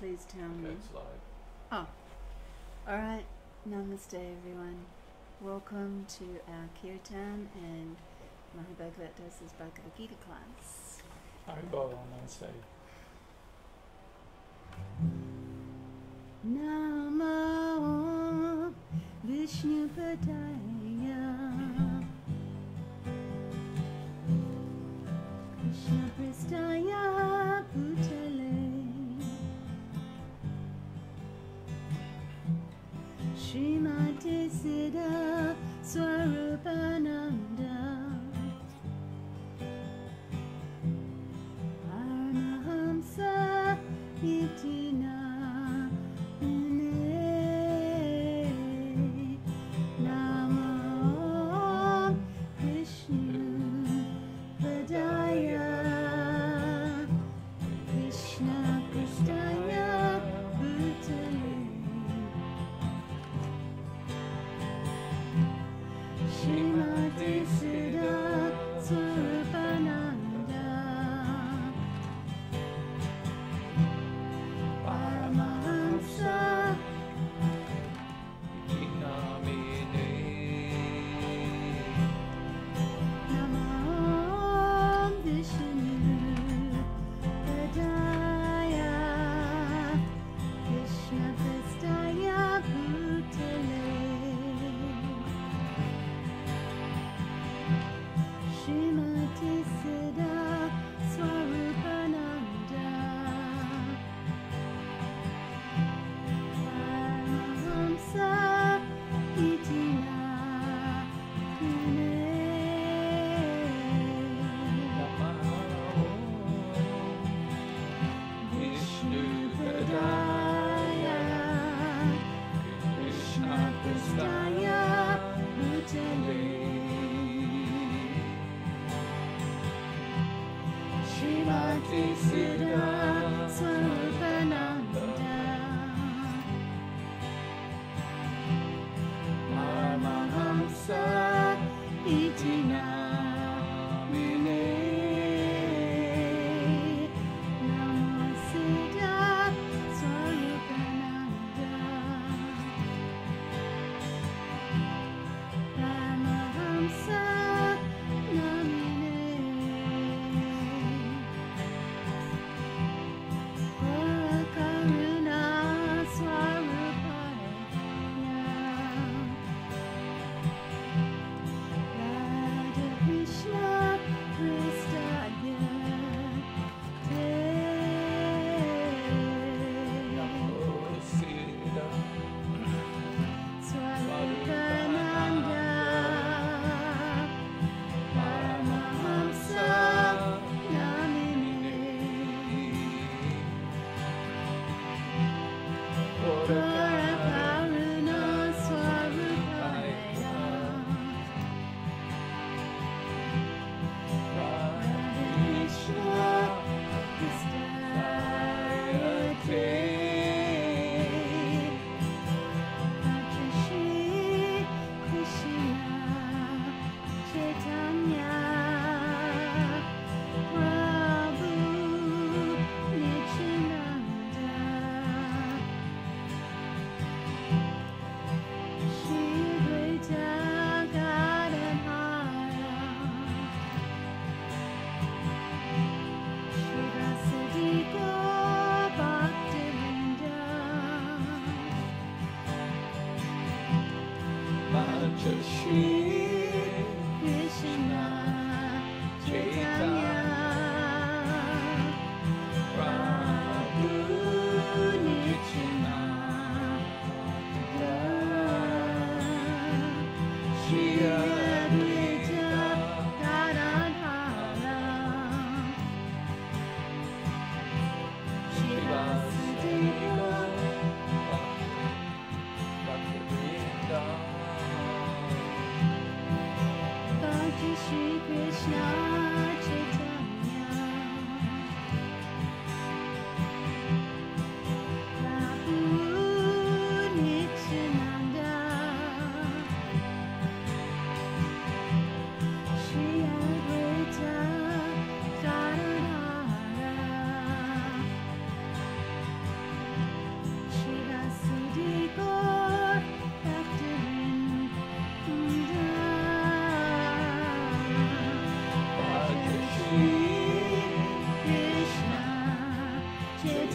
please tell me. It's live. Oh, alright. Namaste, everyone. Welcome to our Kirtan and Bhagavad Gita class. Haribol on my side. Namo Vishnu Padaya Krishna Pristaya Bhutale Srimati Siddha Swarupananda Paramahamsa Itina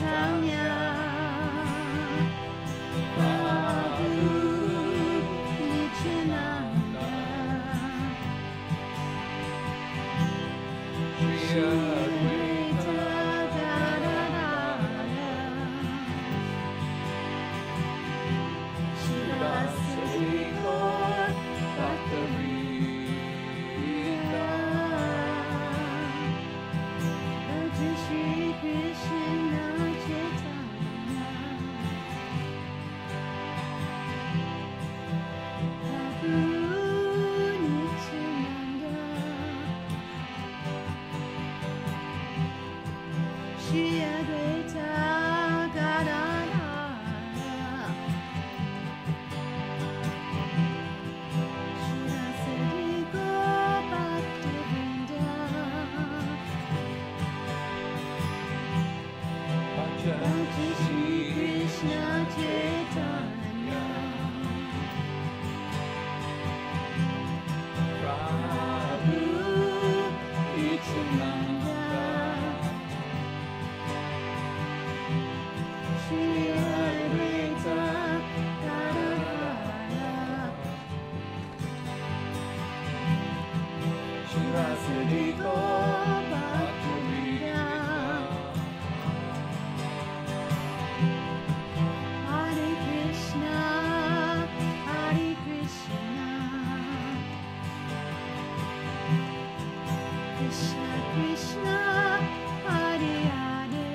Chaitanya Prabhu Nityananda Shri Advaita Gadadara Shivasari Gaur Bhakta-vrinda Bhaja Shri Krishna Chaitanya Prabhu Nityananda Shri Advaita Gadadara Shivasari Gaur Bhakta-vrinda Bhaja Shri Krishna Chaitanya Prabhu Nityananda Shri Advaita Gadadara Shivasari Gaur Bhakta-vrinda Hare Krishna, Hare Krishna, Krishna Krishna, Hare Hare,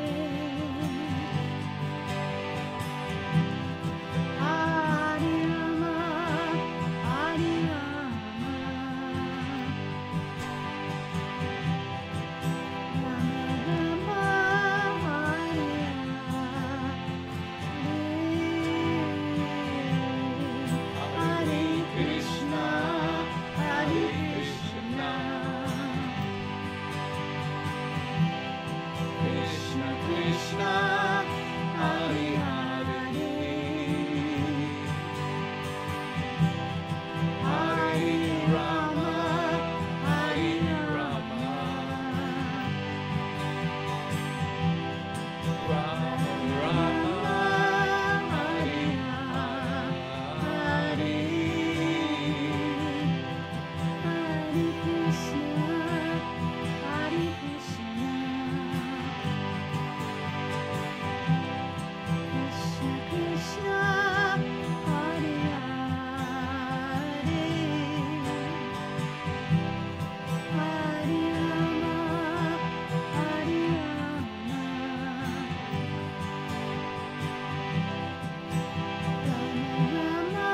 Hare Rama, Hare Rama, Rama Rama, Hare Hare Krishna, Hare Krishna, Krishna Krishna, Hare Hare, Hare Rama, Hare Rama, Rama Rama, Hare Hare, Hare Krishna, Hare Krishna, Krishna Krishna, Hare Hare, Hare Rama, Hare Rama, Rama Rama,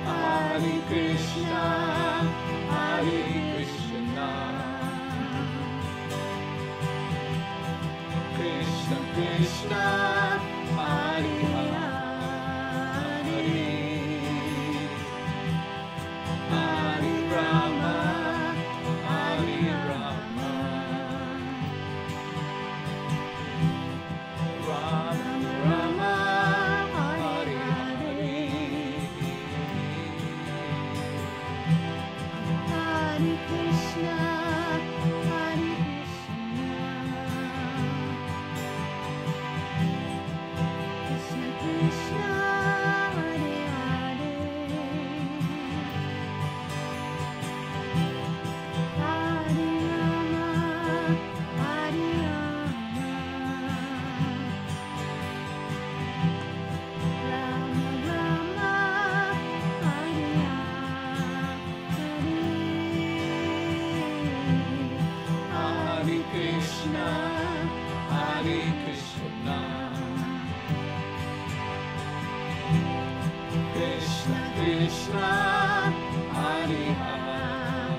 Hare Krishna, Hare Krishna, Krishna Krishna, Hare Hare, Hare Rama, Hare Rama, Rama Rama, Hare Hare, Hare Krishna, Hare Krishna, Krishna Krishna, Hare Hare, Hare Rama, Hare Rama, Rama Rama, Hare Hare, Hare Krishna, Hare Krishna, Krishna Krishna, Hare Hare,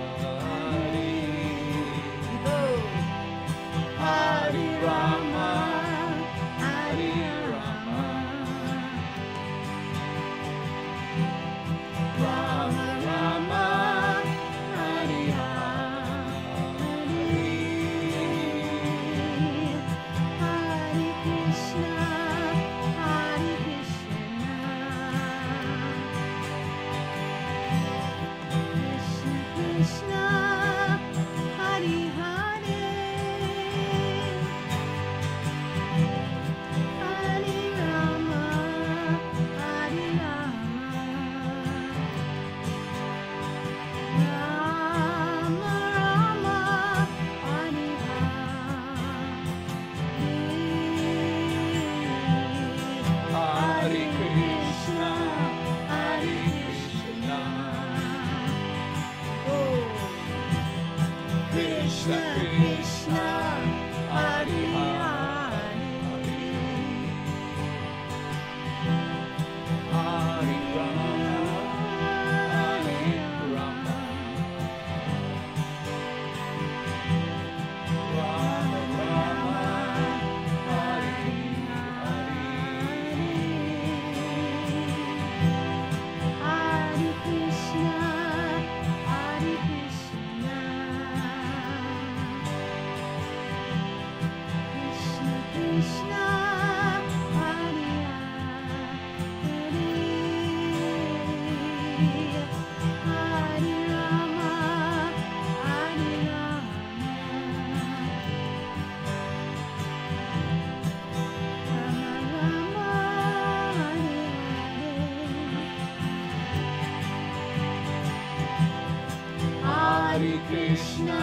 Hare Rama, Hare Rama, Rama Rama, Hare Hare, Hare Krishna Krishna, Hare Hare, Hare Rama, Hare Rama, Rama Rama, Hare Hare, Hare Krishna, Hare Krishna, Krishna Krishna, Hare Hare, Hare Rama, Hare Rama, Rama Rama, Hare Hare. Hare Krishna,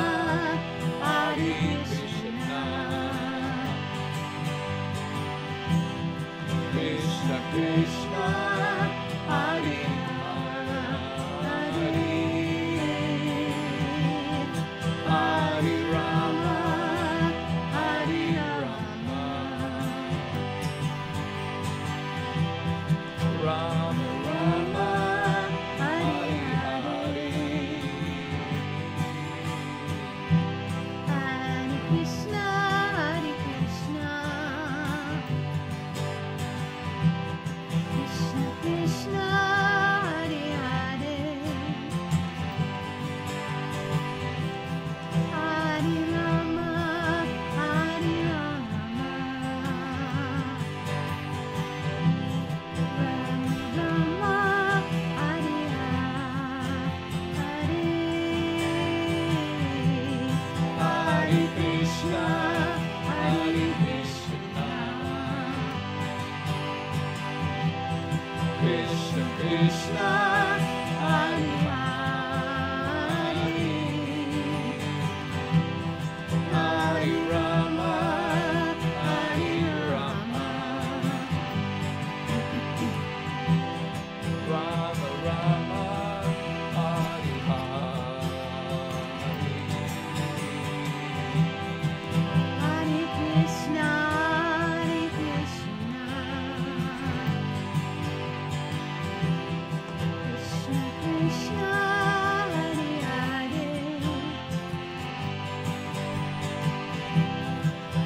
Hare Krishna, Krishna Krishna, Hare Hare, Hare Rama, Hare Rama, Rama Rama, Hare Hare. Hare Krishna, Hare Krishna, Krishna Krishna, Hare Hare, Hare Rama, Hare Rama, Rama Rama, Hare Hare. Hare Krishna, Hare Krishna, Krishna Krishna, Hare Hare, Hare Rama, Hare Rama, Rama Rama, Hare Hare. Hare Krishna, Hare Krishna, Krishna Krishna, Hare Hare,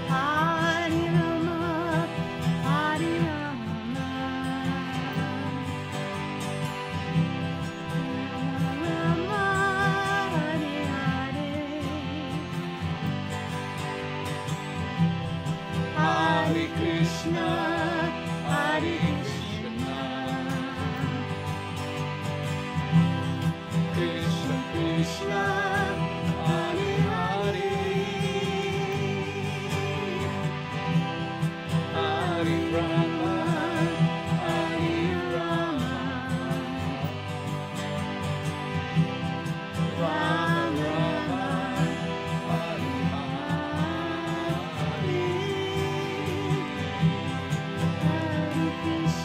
Hare Rama, Hare Rama, Rama Rama, Hare Hare. Hare Krishna, Hare Krishna, Krishna Krishna, Hare Hare, Hare Rama, Hare Rama, Rama Rama, Hare Hare. Hare Krishna,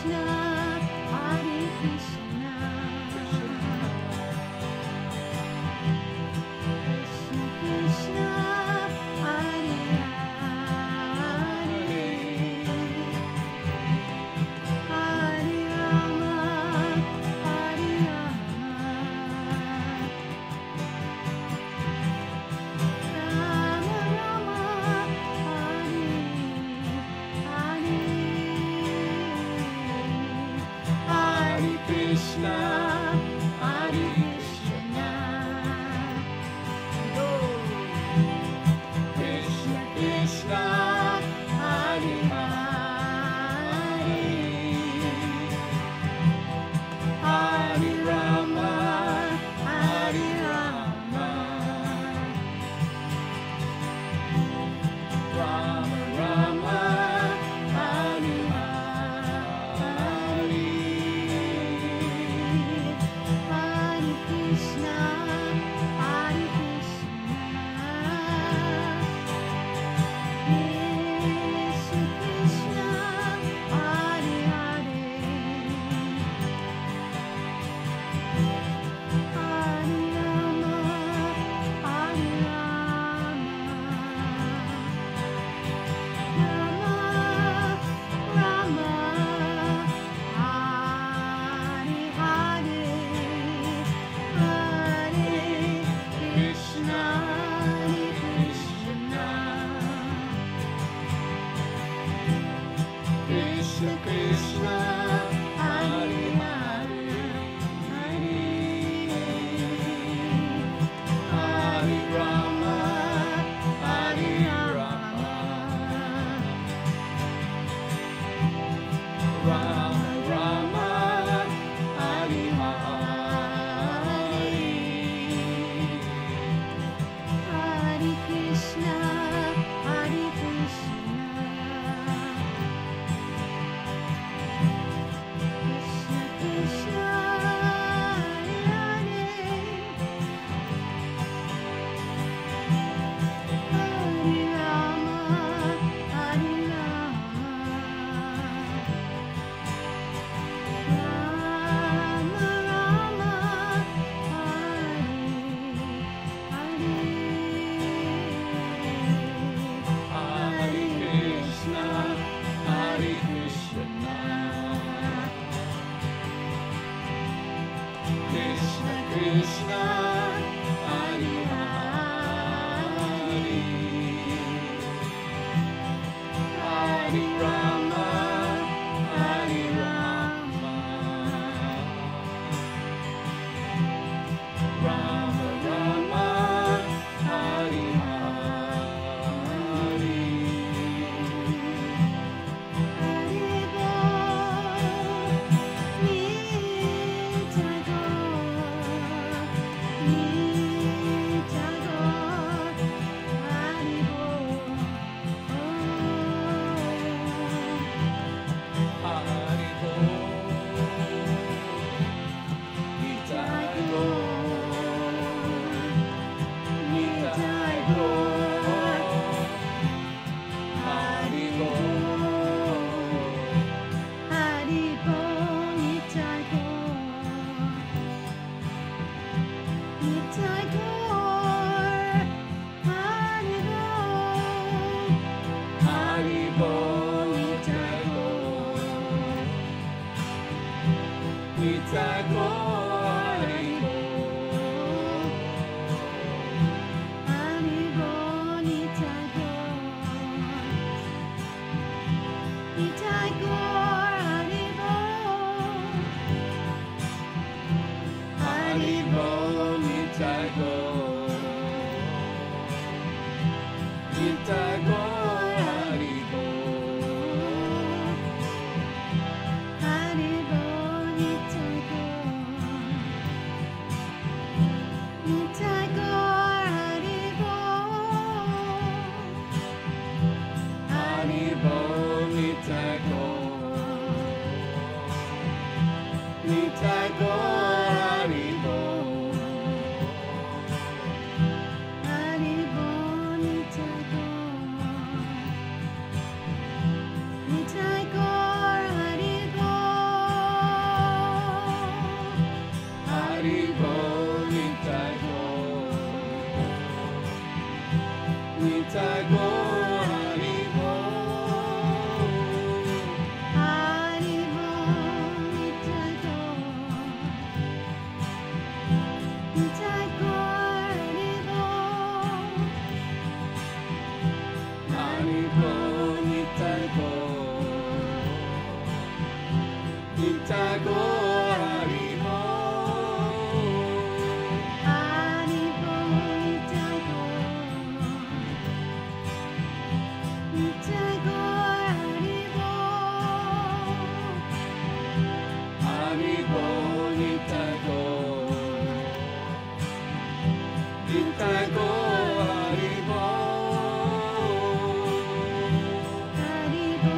Nitago Haribo. Haribo, Nitago. Nitago, Haribo. Haribo, Nitago. Nitago Haribo. Haribo, Nitago. Nitago, Haribo. Haribo, Nitago. Nitago Haribo. Haribo,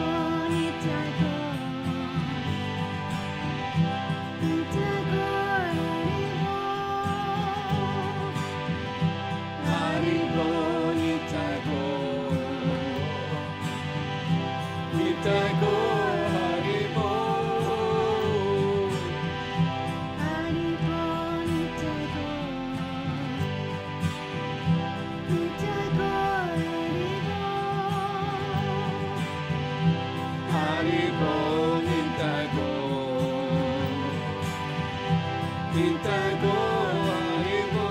Nitago. Nitago, Haribo, Nitago. Nitago Haribo. Haribo, Nitago. Nitago, Haribo, Nitago. Nitago Haribo.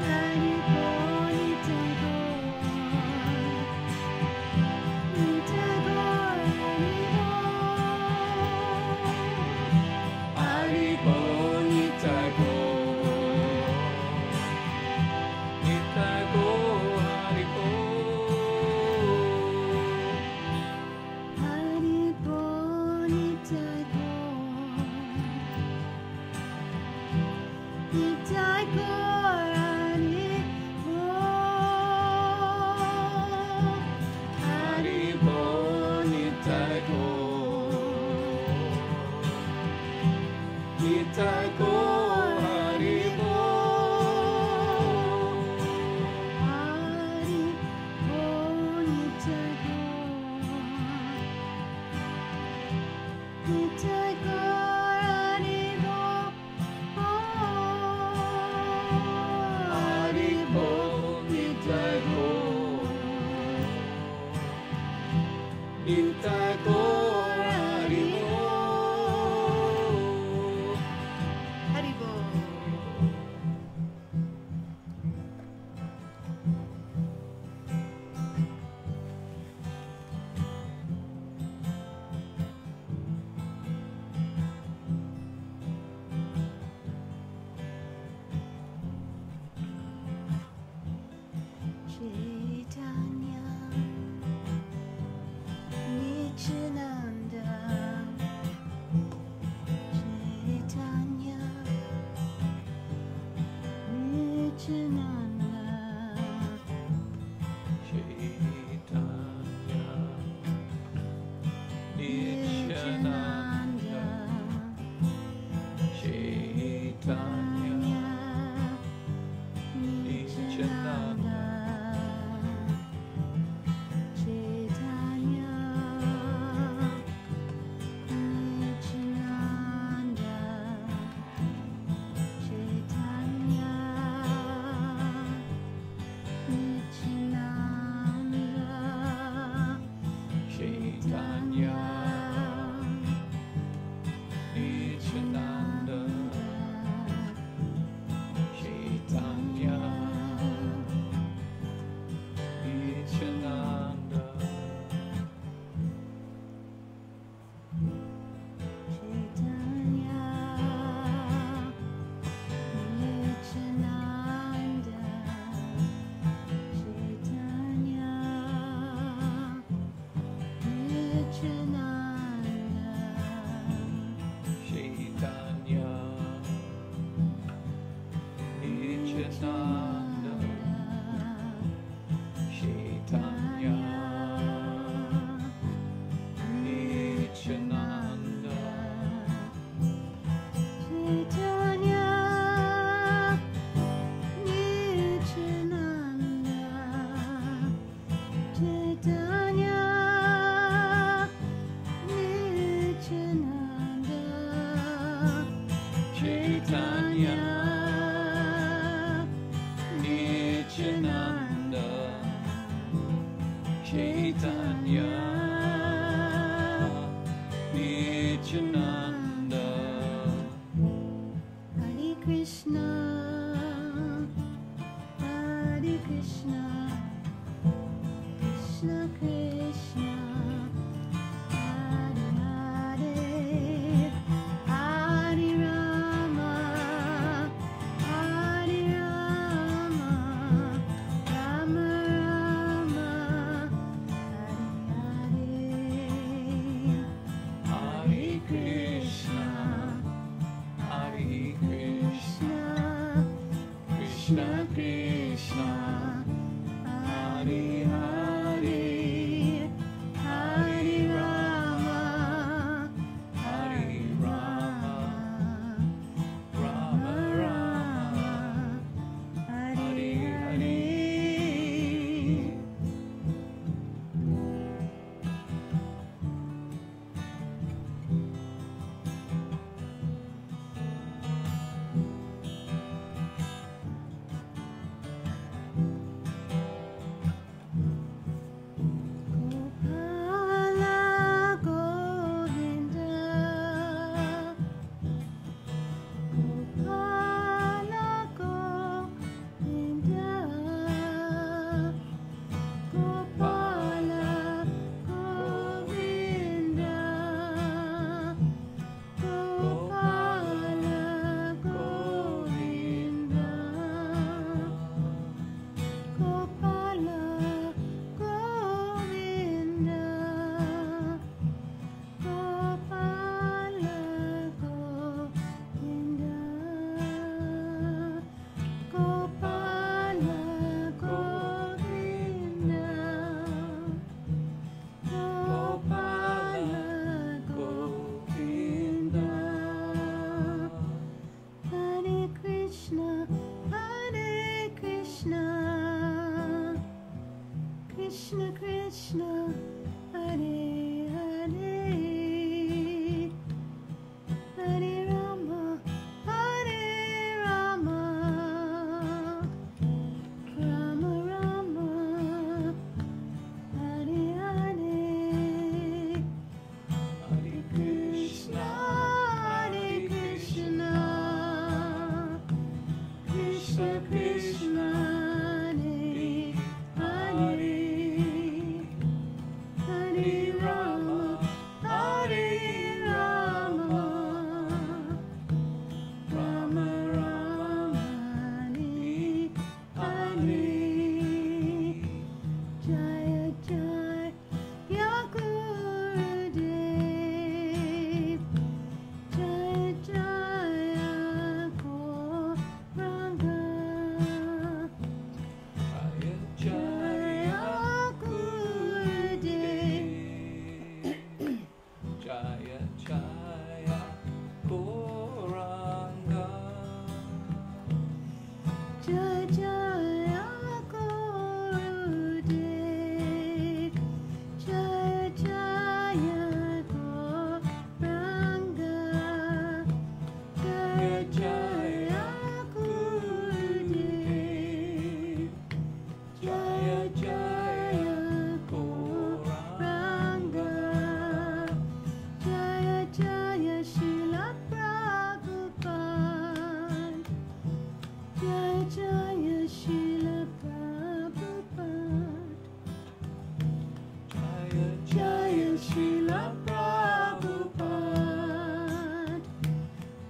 Haribo, Nitago. Nitago, Haribo, Nitago. Nitago Haribo. Haribo, Nitago. Nitago, Haribo, Nitago. Nitago Haribo. Haribo, Nitago. Nitago, Haribo, Nitago. Nitago Haribo. Haribo. Chaitanya, Nityananda, Chaitanya, Nityananda, Chaitanya, Nityananda, Nityananda, Chaitanya, Nityananda, Chaitanya, Nityananda, Chaitanya, Nityananda, Chaitanya, Nityananda, Chaitanya, Chaitanya Nityananda Hare Krishna, Hare Krishna, Krishna Krishna, Hare Hare, Hare Rama, Hare Rama, Rama Rama, Hare Hare, Hare Krishna Hare Krishna Krishna Krishna Hare Hare Hare Rama Hare Rama Rama Rama Hare Hare. Gopala Govinda, Gopala Govinda, Gopala Govinda, Gopala Govinda, Gopala Govinda, Gopala Govinda, Gopala Govinda, Gopala Govinda. Hare Krishna, Hare Krishna, Krishna Krishna, Hare Hare, Hare Rama, Hare Rama, Rama Rama, Hare Hare, Hare Krishna Hare Krishna, Krishna Krishna, Hare Hare, Hare Rama, Hare Rama, Rama Rama, Hare Hare. Jaya Jaya Gurudev, Jaya Jaya Gauranga, Jaya Jaya Gurudev, Jaya Jaya Gauranga Jaya Jaya Gurudev, Jaya Jaya Gauranga, Jaya Jaya Gurudev, Jaya Jaya Gauranga, Jaya Jaya Srila Prabhupada, Jaya Jaya Srila Prabhupada, Jaya Jaya Srila Prabhupada,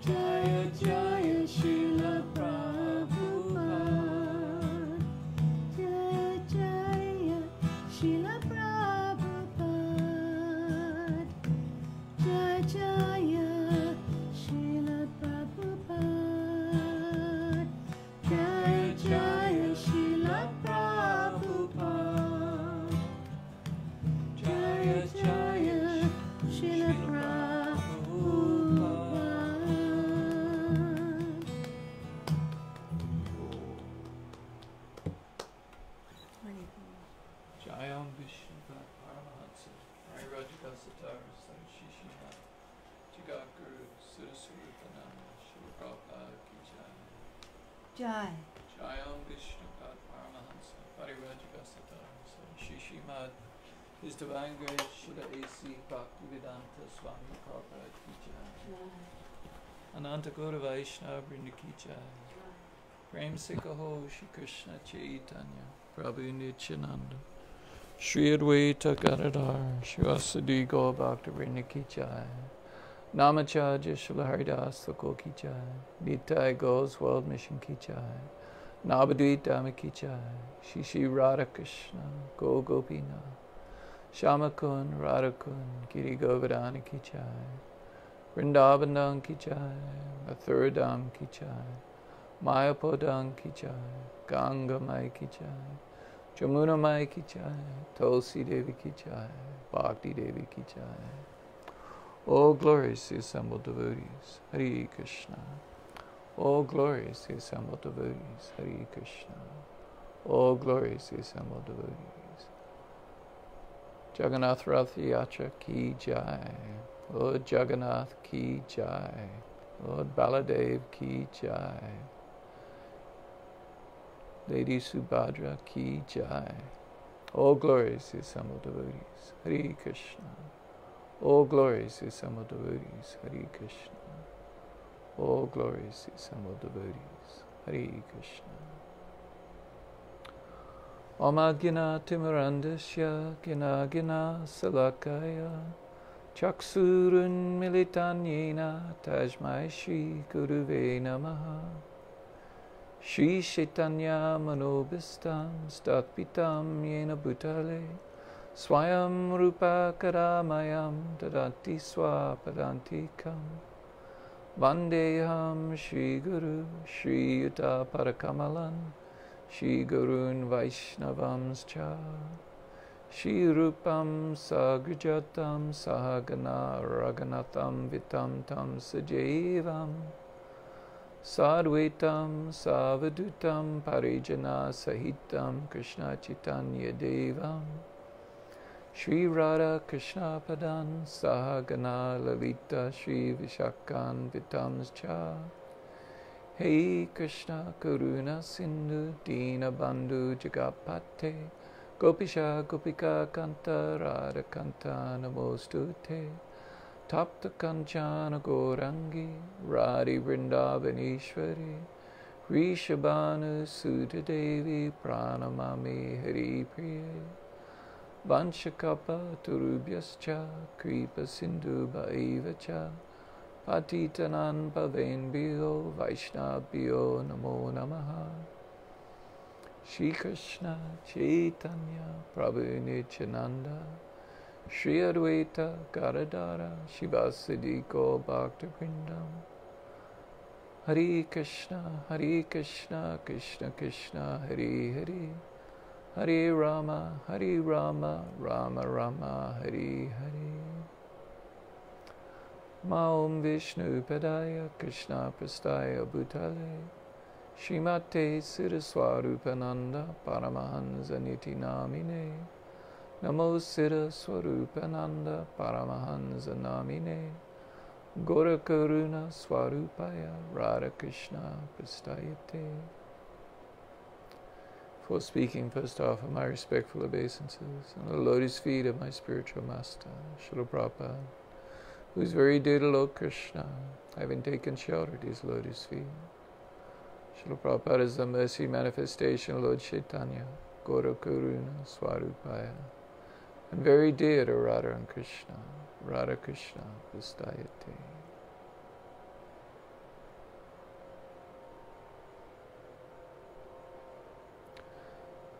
Jaya Jaya Srila Prabhupada, Jaya Jaya Srila Prabhupada, Jaya Jaya Srila Prabhupada, Jaya Jaya Srila Prabhupada, Jaya Jaya Srila Prabhupada. Jayam Vishnu Paramahansa Hari Rajakasatar Shishima Jagakuru Sudasuripananda Shri Prabhupada Ki Jai. Jai. Jayam Vishnu Paramahansa Hari Rajakasatar Shishima His Divine Grace Srila A.C. Bhaktivedanta Swami Prabhupada Ki Jai. Ananta Gaura Vaishnava Vrinda Ki Jai. Prem Se Kaho Shri Krishna Chaitanya Prabhu Nityananda Shri Advaita Gadadhar Shri Vasudhi Gaura Bhakta Vrinda Ki Jai. Namacharya Srila Haridas Thakur Ki Jai. Nitai Gaura's World Mission Ki Jai. Navadvita Dhamma Ki Jai. Shri Shri Radha Krishna Go Gopina Shamakun Radhakun Giri Govardhana Ki Jai. Vrindavanam Ki Jai. Mathuradam Ki Jai. Mayapodam Ki Jai. Ganga Mai Ki Jai. Jamuna Mai Ki Jai. Tulsi Devi Ki Jai. Bhakti Devi Ki Jai. All glories to the assembled devotees. Hare Krishna. All glories to the assembled devotees. Hare Krishna. All glories to the assembled devotees. Jagannath Rath Yatra Ki Jai. Lord Jagannath Ki Jai. Lord Baladev Ki Jai. Lady Subhadra Ki Jai. All glories to the assembled devotees. Hare Krishna. All glories to the assembled devotees. Hare Krishna. All glories to the assembled devotees. Hare Krishna. Om Agina Timurandasya Gina Gina Salakaya Chaksurun Militanyena Tajmai Shri Guruve Namaha. Shri Chaitanya Manobhistam Statpitam Yena Bhutale Swayam Rupa Karamayam Dadati Swapadantikam Vandeham Shri Guru Shri Yuta Parakamalan Shri Gurun Vaishnavamscha Shri Rupam Sagrijatam Sahagana Raganatham Vitam Tam Sajevam Sadvaitam Savadutam Parijana Sahitam Krishna Chaitanya Devam Shri Radha Krishna Padan Sahagana Lalita Shri Vishakan Vitamscha Hey Krishna Karuna Sindhu Dina Bandhu Jagapate Gopisha Gopika Kanta Radha Kanta Namostute Tapta Kanchana Gorangi Radhi Vrindavaneshwari Rishabhanu Sudha Devi Pranamami Hari Priye Vanshakapa Turubhyascha Kripa Sindhu Bhaivacha Patitanan Pavenbhyo Vaishnavbhyo Namo Namaha. Shri Krishna Chaitanya Prabhu Nityananda Shri Advaita Gadadhara Shivasadi Gaur Bhakta Vrindam. Hare Krishna Krishna Krishna Hare Hare Hare Rama Rama Rama Hare Hare. Maum Vishnu Padaya Krishna Prastaya Bhutale Srimate Siraswarupananda Paramahansa Niti Namine Namo Siraswarupananda Paramahansa Namine Gora Karuna Swarupaya Radha Krishna Prastayate. For speaking, first offer my respectful obeisances on the lotus feet of my spiritual master, Srila Prabhupada, who is very dear to Lord Krishna, having taken shelter at his lotus feet. Srila Prabhupada is the mercy manifestation of Lord Chaitanya, Gaura Karuna Swarupaya, and very dear to Radha and Krishna, Radha Krishna Prastayate.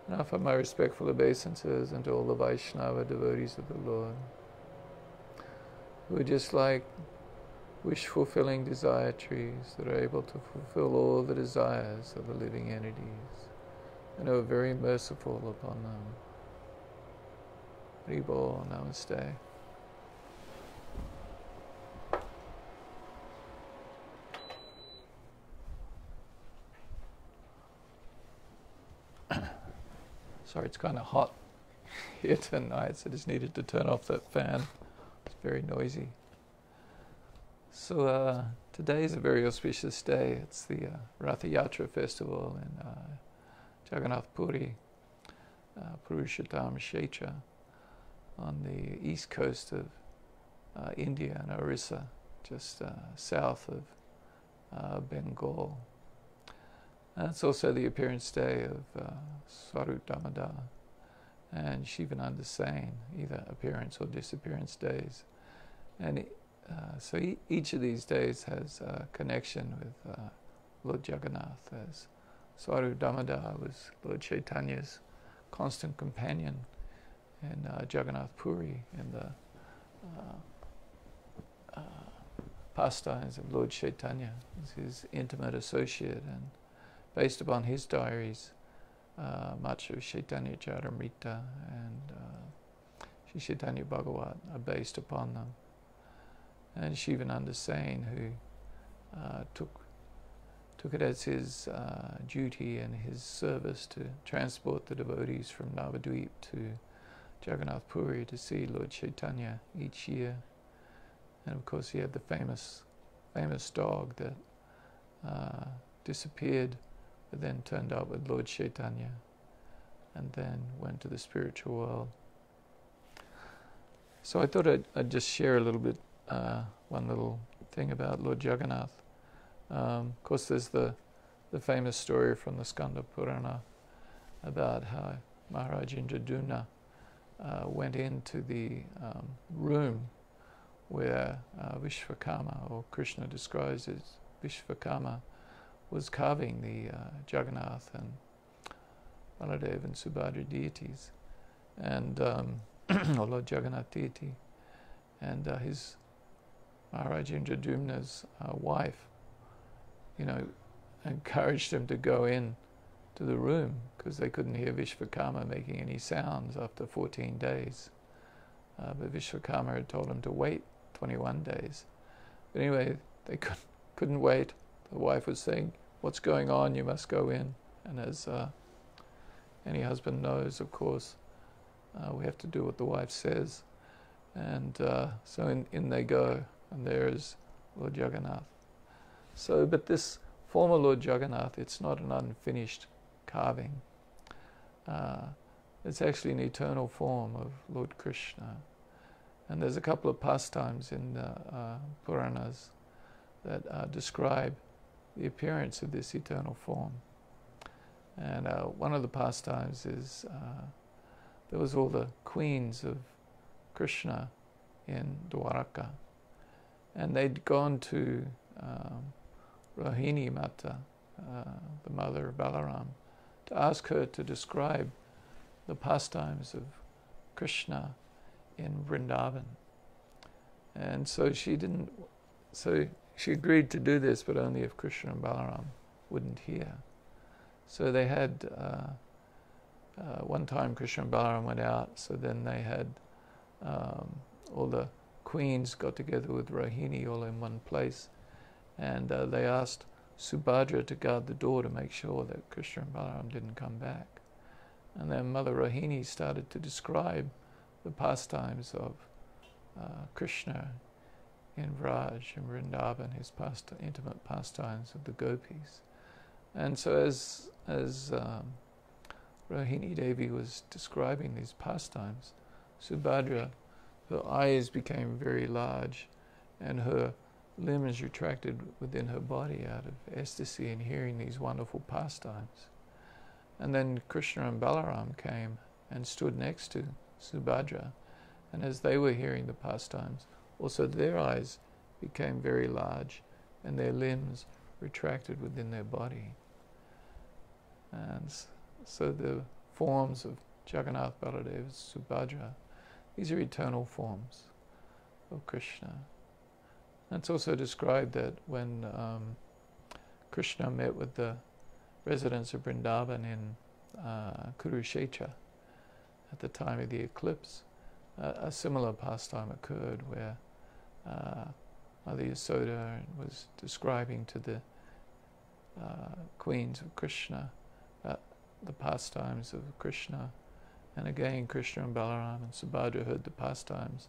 And I offer my respectful obeisances unto all the Vaishnava devotees of the Lord, who are just like wish-fulfilling desire trees that are able to fulfill all the desires of the living entities, and who are very merciful upon them. Haribol, Namaste. Sorry, it's kind of hot here tonight, so I just needed to turn off that fan. It's very noisy. So today is a very auspicious day. It's the Ratha Yatra festival in Jagannath Puri, Purushottam Kshetra. on the east coast of India and Orissa, just south of Bengal. And it's also the appearance day of Swarup Damodar and Shivananda Sain, either appearance or disappearance days. And so each of these days has a connection with Lord Jagannath, as Swarup Damodar was Lord Chaitanya's constant companion in Jagannath Puri, in the pastimes of Lord Chaitanya. He was his intimate associate, and based upon his diaries, much of Chaitanya Charitamrita and Sri Chaitanya Bhagavad are based upon them. And Shivananda Sain, who took it as his duty and his service to transport the devotees from Navadvip to Jagannath Puri to see Lord Chaitanya each year. And of course he had the famous dog that disappeared, but then turned up with Lord Chaitanya and then went to the spiritual world. So I thought I'd just share a little bit, one little thing about Lord Jagannath. Of course there's the famous story from the Skanda Purana about how Maharaj Indradyumna went into the room where Vishvakarma, or Krishna describes as Vishvakarma, was carving the Jagannath and Baladev and Subhadra deities, and or Lord Jagannath deity, and his Maharaj Indradyumna's wife, encouraged him to go in to the room because they couldn't hear Vishvakarma making any sounds after 14 days. But Vishvakarma had told him to wait 21 days. But anyway, they couldn't wait. The wife was saying, "What's going on? You must go in." And as any husband knows, of course, we have to do what the wife says. And so in they go, and there is Lord Jagannath. So, but this former Lord Jagannath, it's not an unfinished carving. It's actually an eternal form of Lord Krishna. And there's a couple of pastimes in the Puranas that describe the appearance of this eternal form. And one of the pastimes is there was all the queens of Krishna in Dwaraka, and they'd gone to Rohini Mata, the mother of Balaram, to ask her to describe the pastimes of Krishna in Vrindavan. And so she agreed to do this, but only if Krishna and Balaram wouldn't hear. So they had, one time Krishna and Balaram went out, so then they had all the queens got together with Rohini all in one place, and they asked Subhadra to guard the door to make sure that Krishna and Balaram didn't come back. And then Mother Rohini started to describe the pastimes of Krishna in Vraj and Vrindavan, his intimate pastimes of the gopis. And so as Rohini Devi was describing these pastimes, Subhadra, her eyes became very large and her limbs retracted within her body out of ecstasy in hearing these wonderful pastimes. And then Krishna and Balaram came and stood next to Subhadra, and as they were hearing the pastimes, also their eyes became very large and their limbs retracted within their body. And so the forms of Jagannath, Baladev, Subhadra, these are eternal forms of Krishna. And it's also described that when Krishna met with the residents of Vrindavan in Kurukshetra at the time of the eclipse, a similar pastime occurred where Mother Yasoda was describing to the queens of Krishna the pastimes of Krishna, and again Krishna and Balaram and Subhadra heard the pastimes,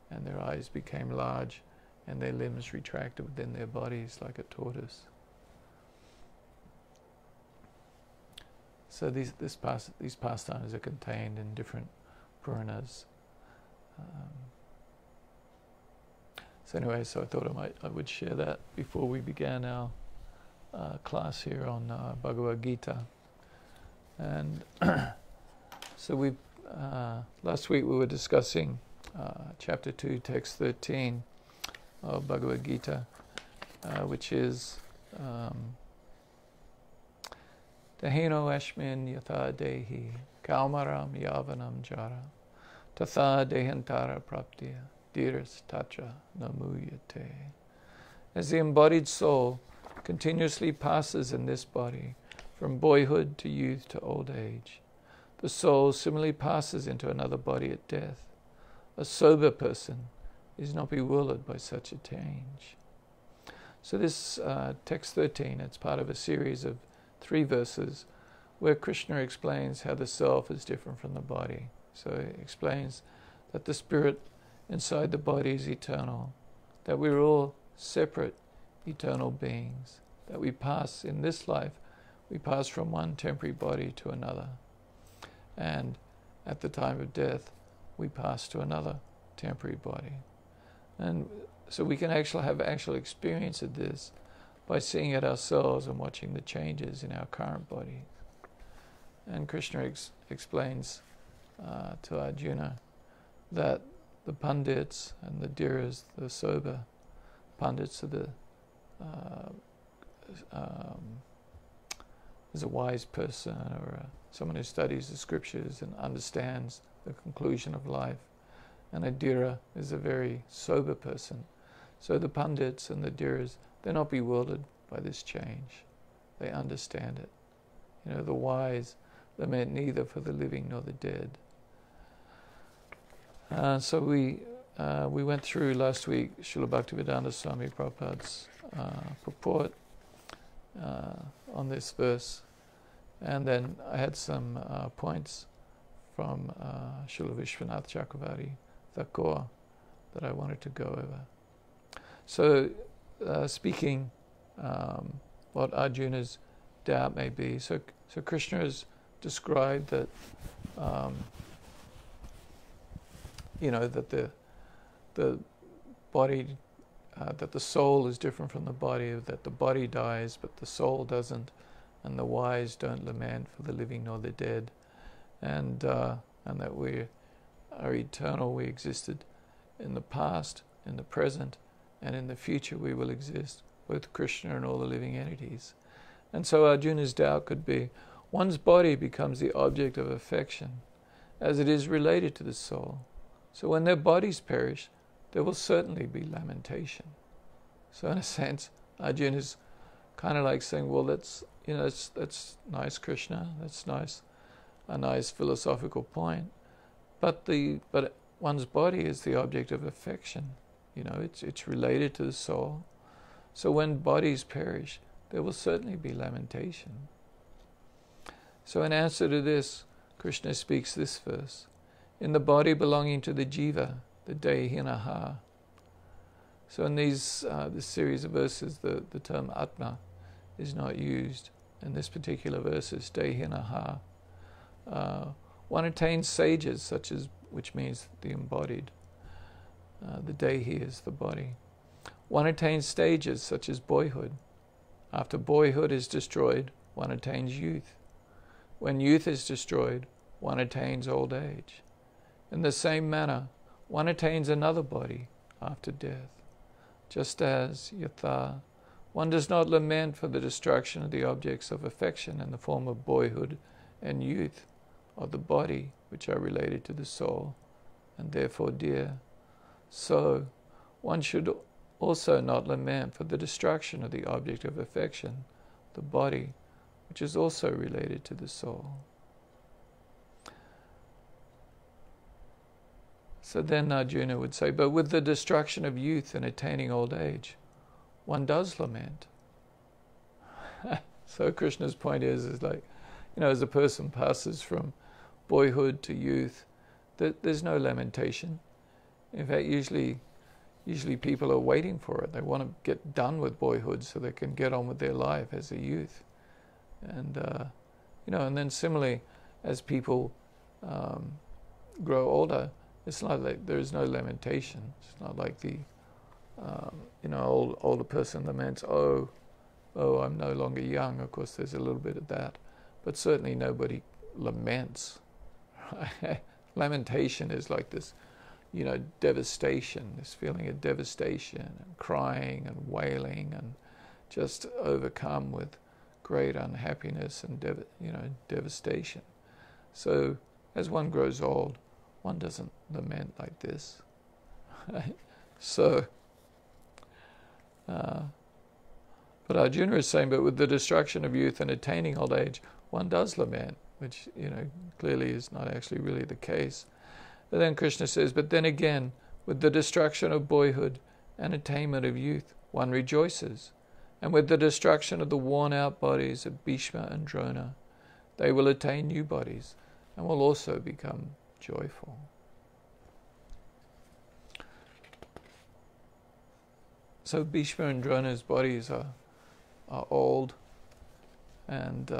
and their eyes became large and their limbs retracted within their bodies like a tortoise. So these pastimes are contained in different Puranas. So anyway, so I thought I would share that before we began our class here on Bhagavad Gita. And so we last week we were discussing chapter 2, text 13 of Bhagavad Gita, which is Dehino ashmin yatha dehi kaumaram yavanam jara tatha dehantara praptiya diras tatra namuyate. As the embodied soul continuously passes in this body from boyhood to youth to old age, the soul similarly passes into another body at death. A sober person is not bewildered by such a change. So this text 13, it's part of a series of 3 verses where Krishna explains how the self is different from the body. So he explains that the spirit inside the body is eternal, that we're all separate eternal beings, that we pass in this life, we pass from one temporary body to another, and at the time of death we pass to another temporary body. And so we can actually have actual experience of this by seeing it ourselves and watching the changes in our current body. And Krishna explains to Arjuna that the pandits and the dhiras, the sober pandits, are is a wise person or someone who studies the scriptures and understands the conclusion of life. And a dhira is a very sober person. So the pandits and the dhiras, they're not bewildered by this change. They understand it. You know, the wise lament neither for the living nor the dead. So we went through last week Srila Bhaktivedanta Swami Prabhupada's purport on this verse, and then I had some points from Srila Vishwanath Chakravarti Thakur that I wanted to go over. So speaking what Arjuna's doubt may be, so Krishna has described that that the body, that the soul is different from the body, that the body dies but the soul doesn't, and the wise don't lament for the living nor the dead, and that we are eternal. We existed in the past, in the present, and in the future we will exist, both Krishna and all the living entities. And so Arjuna's doubt could be, one's body becomes the object of affection as it is related to the soul. So when their bodies perish, there will certainly be lamentation. So in a sense, Arjuna is kind of like saying, well, that's nice, Krishna, that's nice, a nice philosophical point, but one's body is the object of affection. It's related to the soul. So when bodies perish, there will certainly be lamentation. So in answer to this, Krishna speaks this verse: in the body belonging to the jiva, the dehinaha. So in this series of verses, the term atma is not used. In this particular verse, it's dehinaha. One attains sages, which means the embodied. The dehi is the body. One attains stages such as boyhood. After boyhood is destroyed, one attains youth. When youth is destroyed, one attains old age. In the same manner, one attains another body after death. Just as, yatha, one does not lament for the destruction of the objects of affection in the form of boyhood and youth of the body, which are related to the soul, and therefore dear, so one should also not lament for the destruction of the object of affection, the body, which is also related to the soul. So then Arjuna would say, but with the destruction of youth and attaining old age, one does lament. So Krishna's point is like, as a person passes from boyhood to youth, there's no lamentation. In fact, usually people are waiting for it. They want to get done with boyhood so they can get on with their life as a youth. And and then similarly, as people grow older, It's not like there's no lamentation. It's not like the older person laments, oh, I'm no longer young. Of course, there's a little bit of that, but certainly nobody laments. Right? Lamentation is like this, devastation, this feeling of devastation and crying and wailing and just overcome with great unhappiness and devastation. So as one grows old, one doesn't lament like this. Right? So, but Arjuna is saying, but with the destruction of youth and attaining old age, one does lament, which clearly is not actually really the case. But then Krishna says, but then again, with the destruction of boyhood and attainment of youth, one rejoices. And with the destruction of the worn-out bodies of Bhishma and Drona, they will attain new bodies and will also become joyful. So Bhishma and Drona's bodies are old, and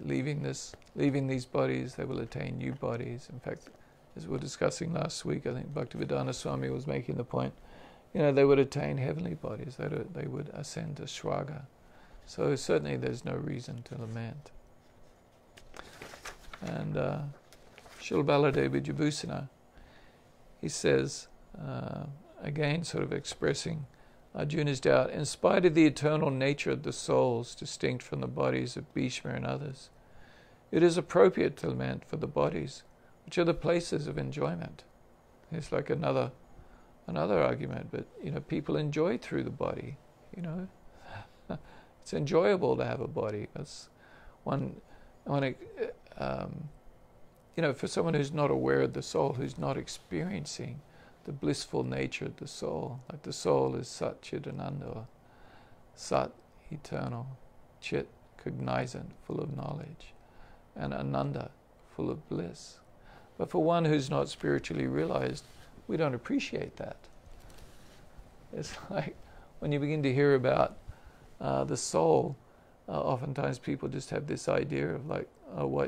leaving these bodies, they will attain new bodies. In fact, as we were discussing last week, I think Bhaktivedanta Swami was making the point, they would attain heavenly bodies. They would ascend to Swarga. So certainly there's no reason to lament. And Srila Baladev Vijayabhusana, he says, again sort of expressing Arjuna's doubt, in spite of the eternal nature of the souls distinct from the bodies of Bhishma and others, it is appropriate to lament for the bodies, which are the places of enjoyment. It's like another argument, but people enjoy through the body. It's enjoyable to have a body. That's for someone who's not aware of the soul, who's not experiencing the blissful nature of the soul, like the soul is Sat Chidananda, Sat, eternal, Chit, cognizant, full of knowledge, and Ananda, full of bliss. But for one who's not spiritually realized, we don't appreciate that. It's like when you begin to hear about the soul, oftentimes people just have this idea of like,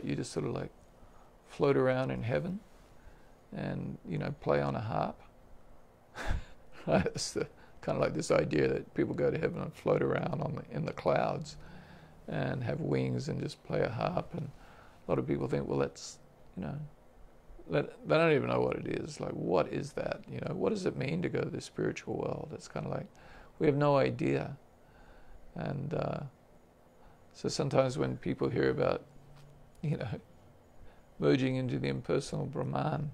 you just sort of like float around in heaven and, play on a harp. It's kind of like this idea that people go to heaven and float around in the clouds and have wings and just play a harp. And a lot of people think, well, that's, they don't even know what it is. Like, what is that? What does it mean to go to the spiritual world? It's kind of like, we have no idea. And so sometimes when people hear about, merging into the impersonal Brahman,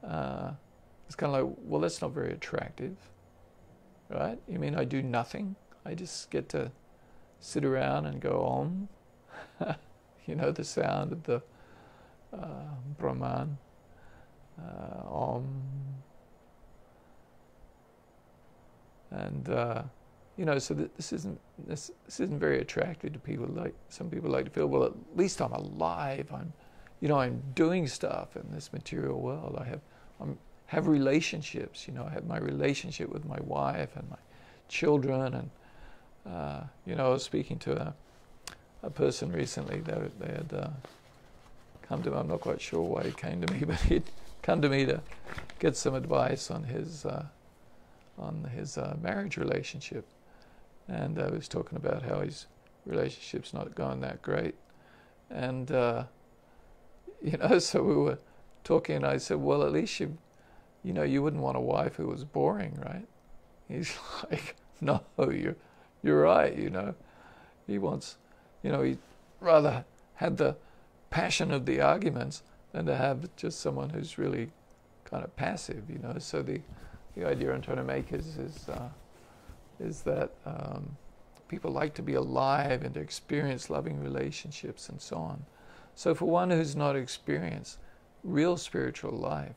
it's kind of like, well, that's not very attractive, right? You mean I do nothing? I just get to sit around and go Om, the sound of the Brahman, Om, and so this isn't very attractive to people. Like some people like to feel, well, at least I'm alive. I'm doing stuff in this material world. I have relationships. I have my relationship with my wife and my children, and I was speaking to a person recently. They had come to me. I'm not quite sure why he came to me, but he'd come to me to get some advice on his marriage relationship, and I was talking about how his relationship's not going that great, and so we were talking, and I said, well, at least you wouldn't want a wife who was boring, right? He's like, no, you're right, He wants, he'd rather had the passion of the arguments than to have just someone who's really kind of passive, So the idea I'm trying to make is that people like to be alive and to experience loving relationships and so on. So for one who's not experienced real spiritual life,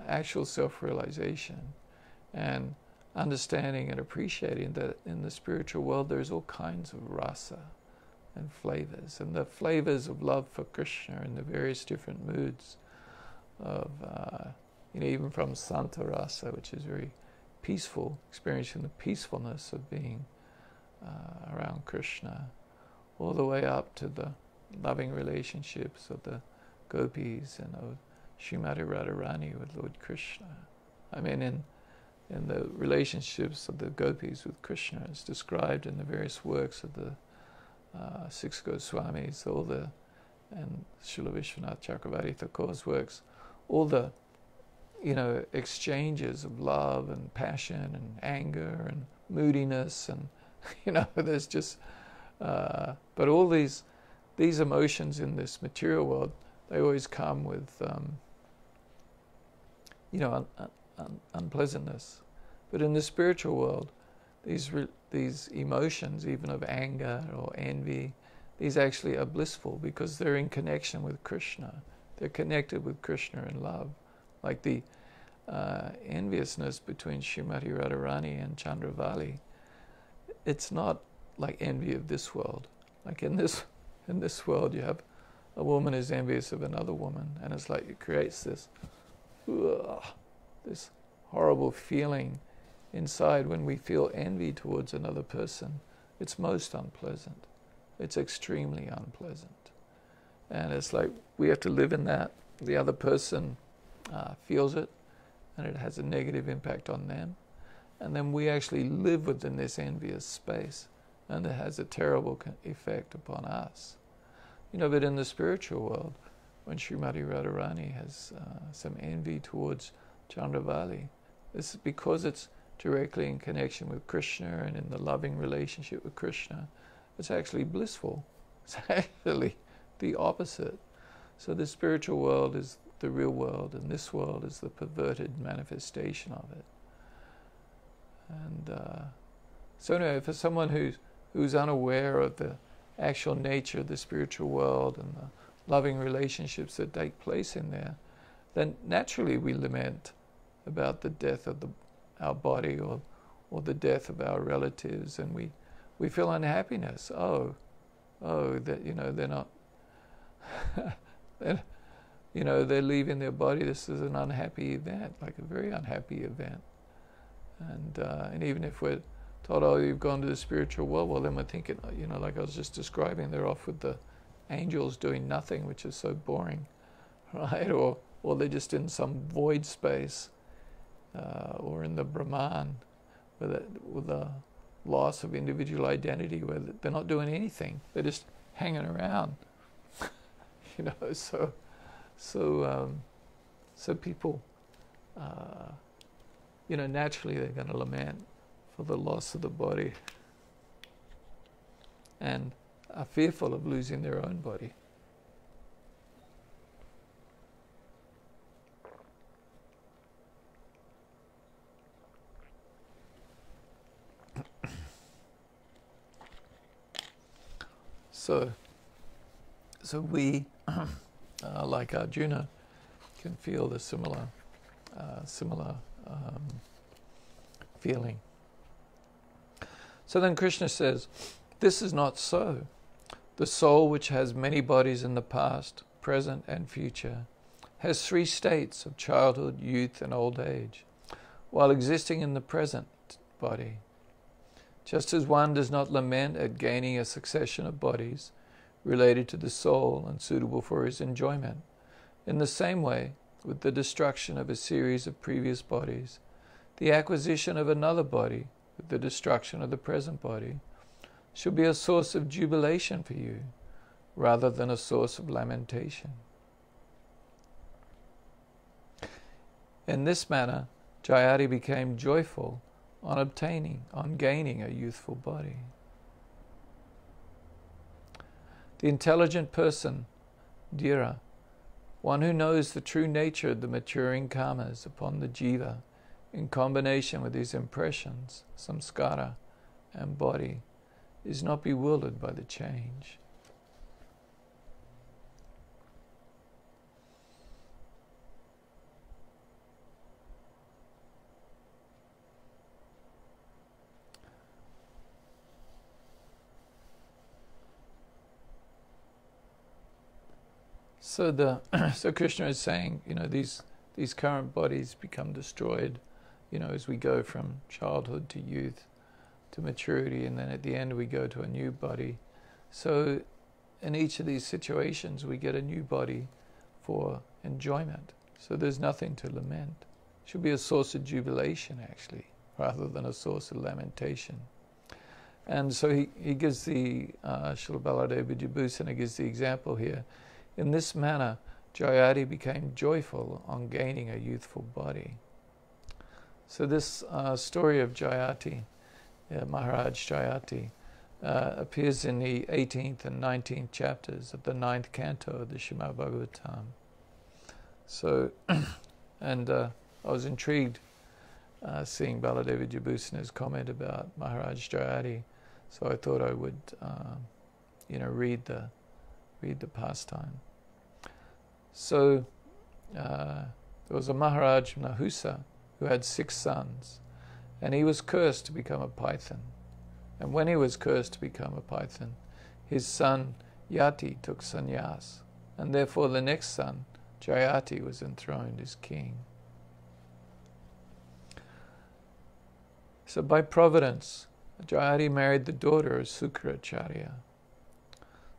actual self-realization, and understanding and appreciating that in the spiritual world there's all kinds of rasa and flavors, and the flavors of love for Krishna in the various different moods of, even from Santa Rasa, which is very peaceful, experiencing the peacefulness of being around Krishna, all the way up to the loving relationships of the gopis and of Srimati Radharani with Lord Krishna. I mean, in the relationships of the gopis with Krishna, as described in the various works of the six Goswamis, and Srila Vishwanath Chakravarti Thakur's works, all the exchanges of love and passion and anger and moodiness, and there's just but all these emotions in this material world, they always come with unpleasantness. But in the spiritual world, these emotions, even of anger or envy, these actually are blissful because they're in connection with Krishna. They're connected with Krishna in love. Like the enviousness between Srimati Radharani and Chandravali, it's not like envy of this world. Like in this world, you have a woman is envious of another woman, and it's like it creates this horrible feeling inside when we feel envy towards another person. It's most unpleasant. It's extremely unpleasant. And it's like we have to live in that. The other person feels it, and it has a negative impact on them. And then we actually live within this envious space, and it has a terrible effect upon us. But in the spiritual world, when Srimati Radharani has some envy towards Chandravali, this is because it's directly in connection with Krishna and in the loving relationship with Krishna. It's actually blissful. It's actually the opposite. So the spiritual world is the real world, and this world is the perverted manifestation of it. And so anyway, for someone who's unaware of the actual nature of the spiritual world and the loving relationships that take place in there, then naturally we lament about the death of our body or the death of our relatives, and we feel unhappiness. That they're not they're leaving their body. This is an unhappy event, like a very unhappy event. And even if we're told, you've gone to the spiritual world, well, then we're thinking, like I was just describing, they're off with the angels doing nothing, which is so boring, right? Or they're just in some void space, or in the Brahman, with a loss of individual identity, where they're not doing anything, they're just hanging around. So people, naturally they're going to lament for the loss of the body and are fearful of losing their own body. So we, like Arjuna, can feel the similar feeling. So then Krishna says, this is not so. The soul, which has many bodies in the past, present, and future, has three states of childhood, youth, and old age, while existing in the present body. Just as one does not lament at gaining a succession of bodies related to the soul and suitable for his enjoyment, in the same way, with the destruction of a series of previous bodies, the acquisition of another body with the destruction of the present body should be a source of jubilation for you, rather than a source of lamentation. In this manner, Jayati became joyful on gaining a youthful body. The intelligent person, Dhira, one who knows the true nature of the maturing karmas upon the jiva in combination with his impressions, samskara, and body, is not bewildered by the change. So Krishna is saying, these current bodies become destroyed, as we go from childhood to youth to maturity, and then at the end we go to a new body. So in each of these situations we get a new body for enjoyment. So there's nothing to lament. It should be a source of jubilation, actually, rather than a source of lamentation. And so he gives the, Srila Baladeva Vibhusana gives the example here. In this manner, Jayati became joyful on gaining a youthful body. So this story of Jayati, Maharaj Jayati, appears in the 18th and 19th chapters of the 9th canto of the Srimad Bhagavatam. So, and I was intrigued seeing Baladeva Vibhusana's comment about Maharaj Jayati, so I thought I would, read the pastime. So there was a Maharaj Nahusa who had 6 sons, and he was cursed to become a python. And when he was cursed to become a python, his son Yati took sannyas, and therefore the next son, Jayati, was enthroned as king. So by providence, Jayati married the daughter of Sukracharya.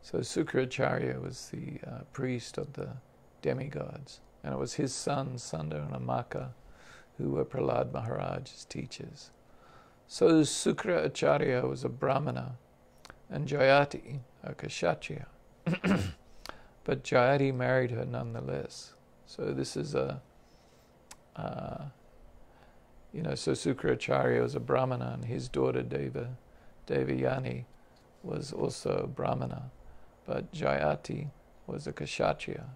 So Sukracharya was the priest of the demigods, and it was his sons, Sunda and Amaka, who were Prahlad Maharaj's teachers. So Sukracharya was a Brahmana, and Jayati a Kshatriya. But Jayati married her nonetheless. So this is so Sukracharya was a Brahmana, and his daughter Devayani was also a Brahmana, but Jayati was a Kshatriya.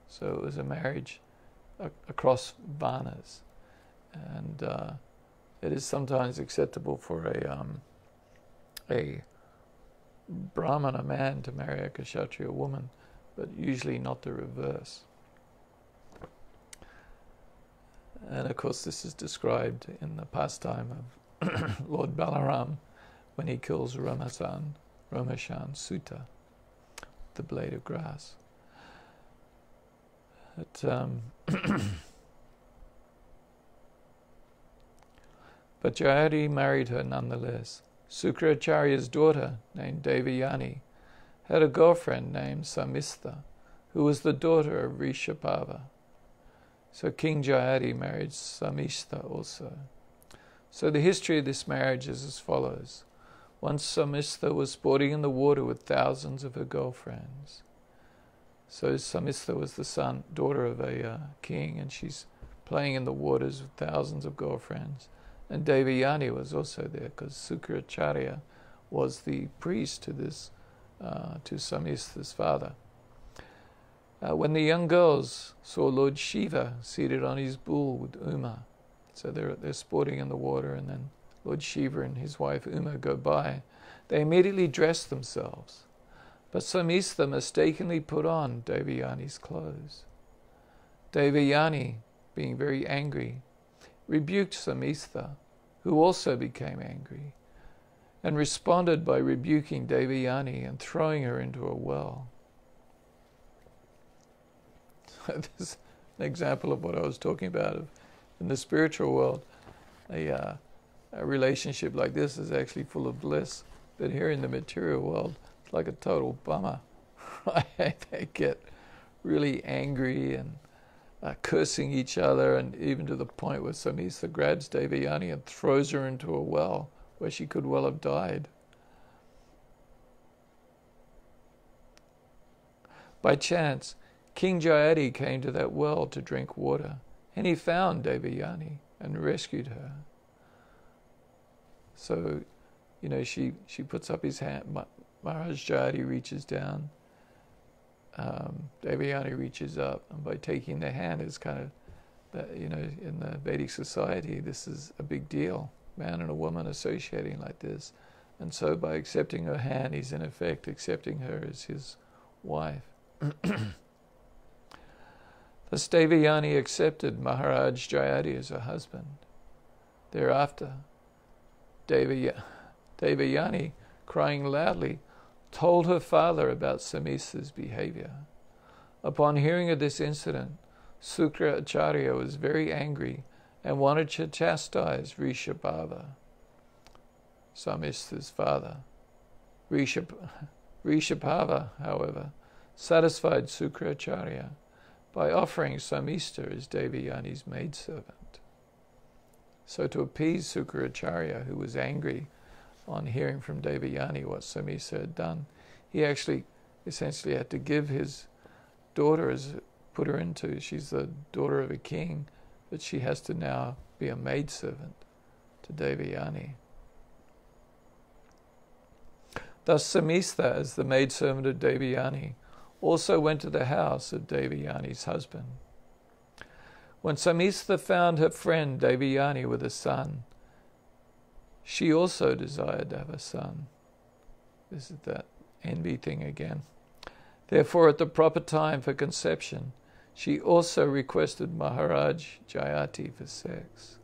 So it was a marriage across varnas, and it is sometimes acceptable for a Brahmana man to marry a Kshatriya woman, but usually not the reverse. And of course this is described in the pastime of Lord Balaram when he kills Ramashan Sutta, the blade of grass. But Jayati married her nonetheless. Sukracharya's daughter, named Devayani, had a girlfriend named Samistha, who was the daughter of Rishabhava. So King Jayati married Samistha also. So the history of this marriage is as follows. Once Samistha was sporting in the water with thousands of her girlfriends. So Samistha was the daughter of a king, and she's playing in the waters with thousands of girlfriends. And Devayani was also there, because Sukracharya was the priest to Samistha's father. When the young girls saw Lord Shiva seated on his bull with Uma, so they're sporting in the water, and then Lord Shiva and his wife Uma go by, they immediately dressed themselves. But Samistha mistakenly put on Devayani's clothes. Devayani, being very angry, rebuked Samistha, who also became angry, and responded by rebuking Devayani and throwing her into a well. This is an example of what I was talking about. In the spiritual world, a relationship like this is actually full of bliss, but here in the material world, it's like a total bummer. Right? They get really angry and cursing each other, and even to the point where Samistha grabs Devayani and throws her into a well where she could well have died. By chance, King Jayati came to that well to drink water, and he found Devayani and rescued her. So, she puts up his hand. Maharaj Jayati reaches down. Devayani reaches up, and by taking the hand is kind of, in the Vedic society, this is a big deal. Man and a woman associating like this, and so by accepting her hand, he's in effect accepting her as his wife. Thus Devayani accepted Maharaj Jayati as her husband. Thereafter, Devayani, crying loudly, told her father about Samistha's behavior. Upon hearing of this incident, Sukracharya was very angry and wanted to chastise Rishabhava, Samistha's father. Rishabhava, however, satisfied Sukracharya by offering Samista as Devayani's maidservant. So to appease Sukracharya, who was angry on hearing from Devayani what Samisa had done, he actually essentially had to give his daughter, put her into, she's the daughter of a king, but she has to now be a maidservant to Devayani. Thus Samista, as the maidservant of Devayani, also went to the house of Devayani's husband. When Samista found her friend Devayani with a son, she also desired to have a son. This is that envy thing again. Therefore, at the proper time for conception, she also requested Maharaj Jayati for sex.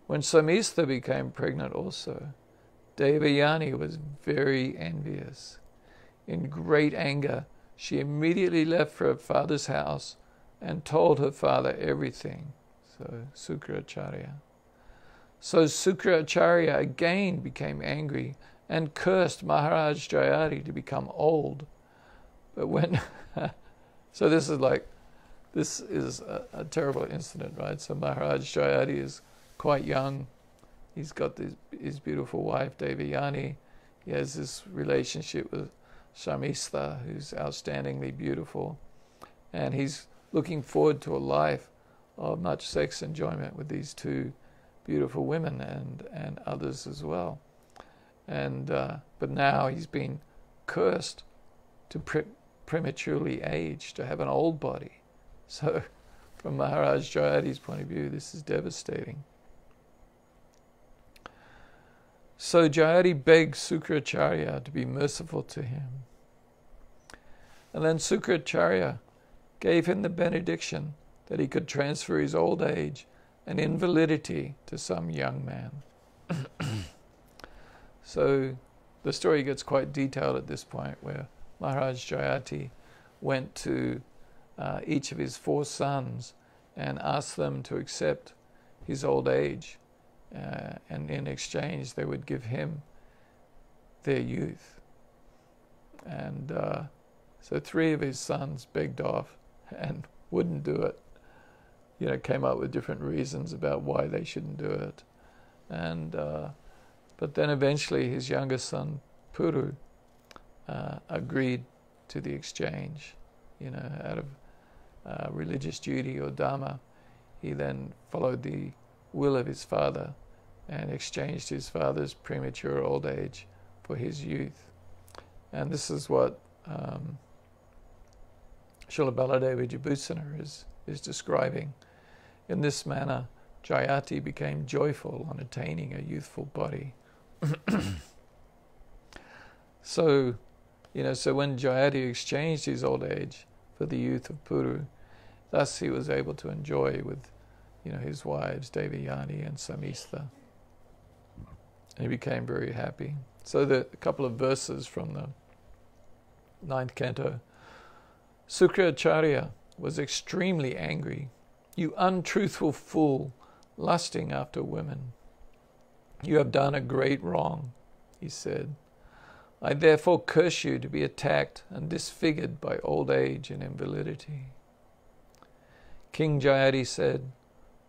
When Samista became pregnant also, Devayani was very envious. In great anger, she immediately left for her father's house and told her father everything. So, Sukracharya. So Sukracharya again became angry and cursed Maharaj Jayati to become old. But when... so this is a terrible incident, right? So Maharaj Jayati is quite young. He's got his beautiful wife, Devayani. He has this relationship with Samista, who's outstandingly beautiful. And he's looking forward to a life of much sex enjoyment with these two beautiful women and others as well. And but now he's been cursed to prematurely age, to have an old body. So from Maharaj Jayati's point of view, this is devastating. So Jayati begged Sukracharya to be merciful to him. And then Sukracharya gave him the benediction that he could transfer his old age and invalidity to some young man. So the story gets quite detailed at this point, where Maharaj Jayati went to each of his 4 sons and asked them to accept his old age, and in exchange they would give him their youth. And so 3 of his sons begged off and wouldn't do it. You know, came up with different reasons about why they shouldn't do it. And but then eventually his youngest son, Puru, agreed to the exchange, you know, out of religious duty or dharma. He then followed the will of his father and exchanged his father's premature old age for his youth. And this is what Srila Baladeva Vibhusana is describing. In this manner, Jayati became joyful on attaining a youthful body. So, you know, so when Jayati exchanged his old age for the youth of Puru, thus he was able to enjoy with, you know, his wives Devayani and Samista. And he became very happy. So a couple of verses from the 9th canto. Sukracharya was extremely angry. You untruthful fool, lusting after women. You have done a great wrong, he said. I therefore curse you to be attacked and disfigured by old age and invalidity. King Jayati said,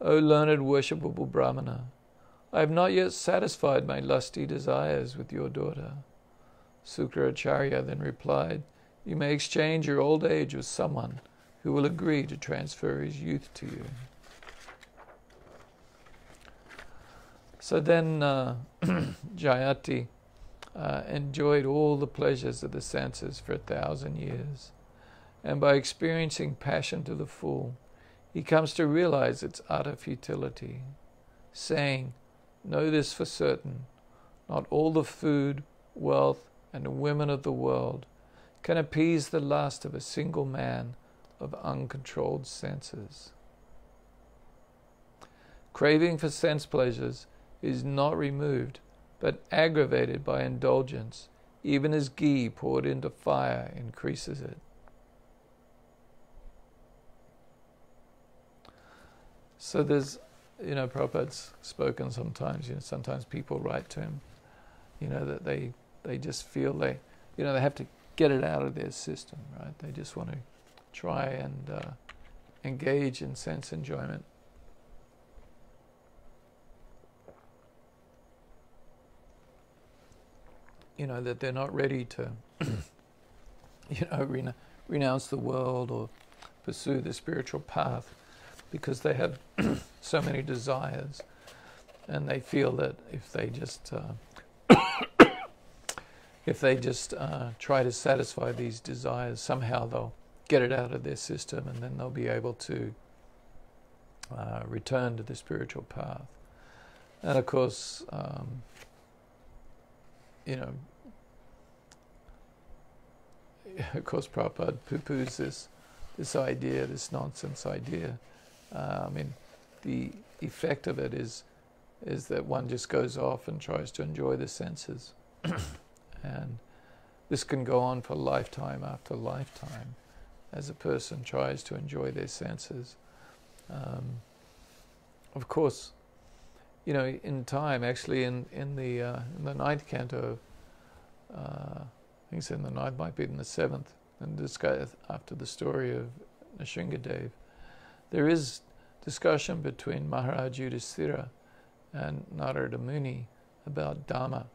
O learned worshipable Brahmana, I have not yet satisfied my lusty desires with your daughter. Sukracharya then replied, you may exchange your old age with someone who will agree to transfer his youth to you. So then Jayati enjoyed all the pleasures of the senses for 1,000 years. And by experiencing passion to the full, he comes to realize its utter futility, saying, know this for certain, not all the food, wealth, and women of the world can appease the lust of a single man of uncontrolled senses. Craving for sense pleasures is not removed, but aggravated by indulgence, even as ghee poured into fire increases it. So there's, you know, Prabhupada's spoken sometimes, you know, sometimes people write to him, you know, that they just feel they have to get it out of their system, right? They just want to try and engage in sense enjoyment. You know, that they're not ready to, renounce the world or pursue the spiritual path because they have so many desires, and they feel that if they just try to satisfy these desires, somehow they'll get it out of their system, and then they'll be able to return to the spiritual path. And of course, Prabhupada poo-poos this idea, this nonsense idea. The effect of it is that one just goes off and tries to enjoy the senses. And this can go on for lifetime after lifetime as a person tries to enjoy their senses. Of course, in time, actually in the ninth canto, I think it's in the ninth, might be in the seventh, and this guy, after the story of Nrsingadev, there is discussion between Maharaj Yudhisthira and Narada Muni about Dhamma.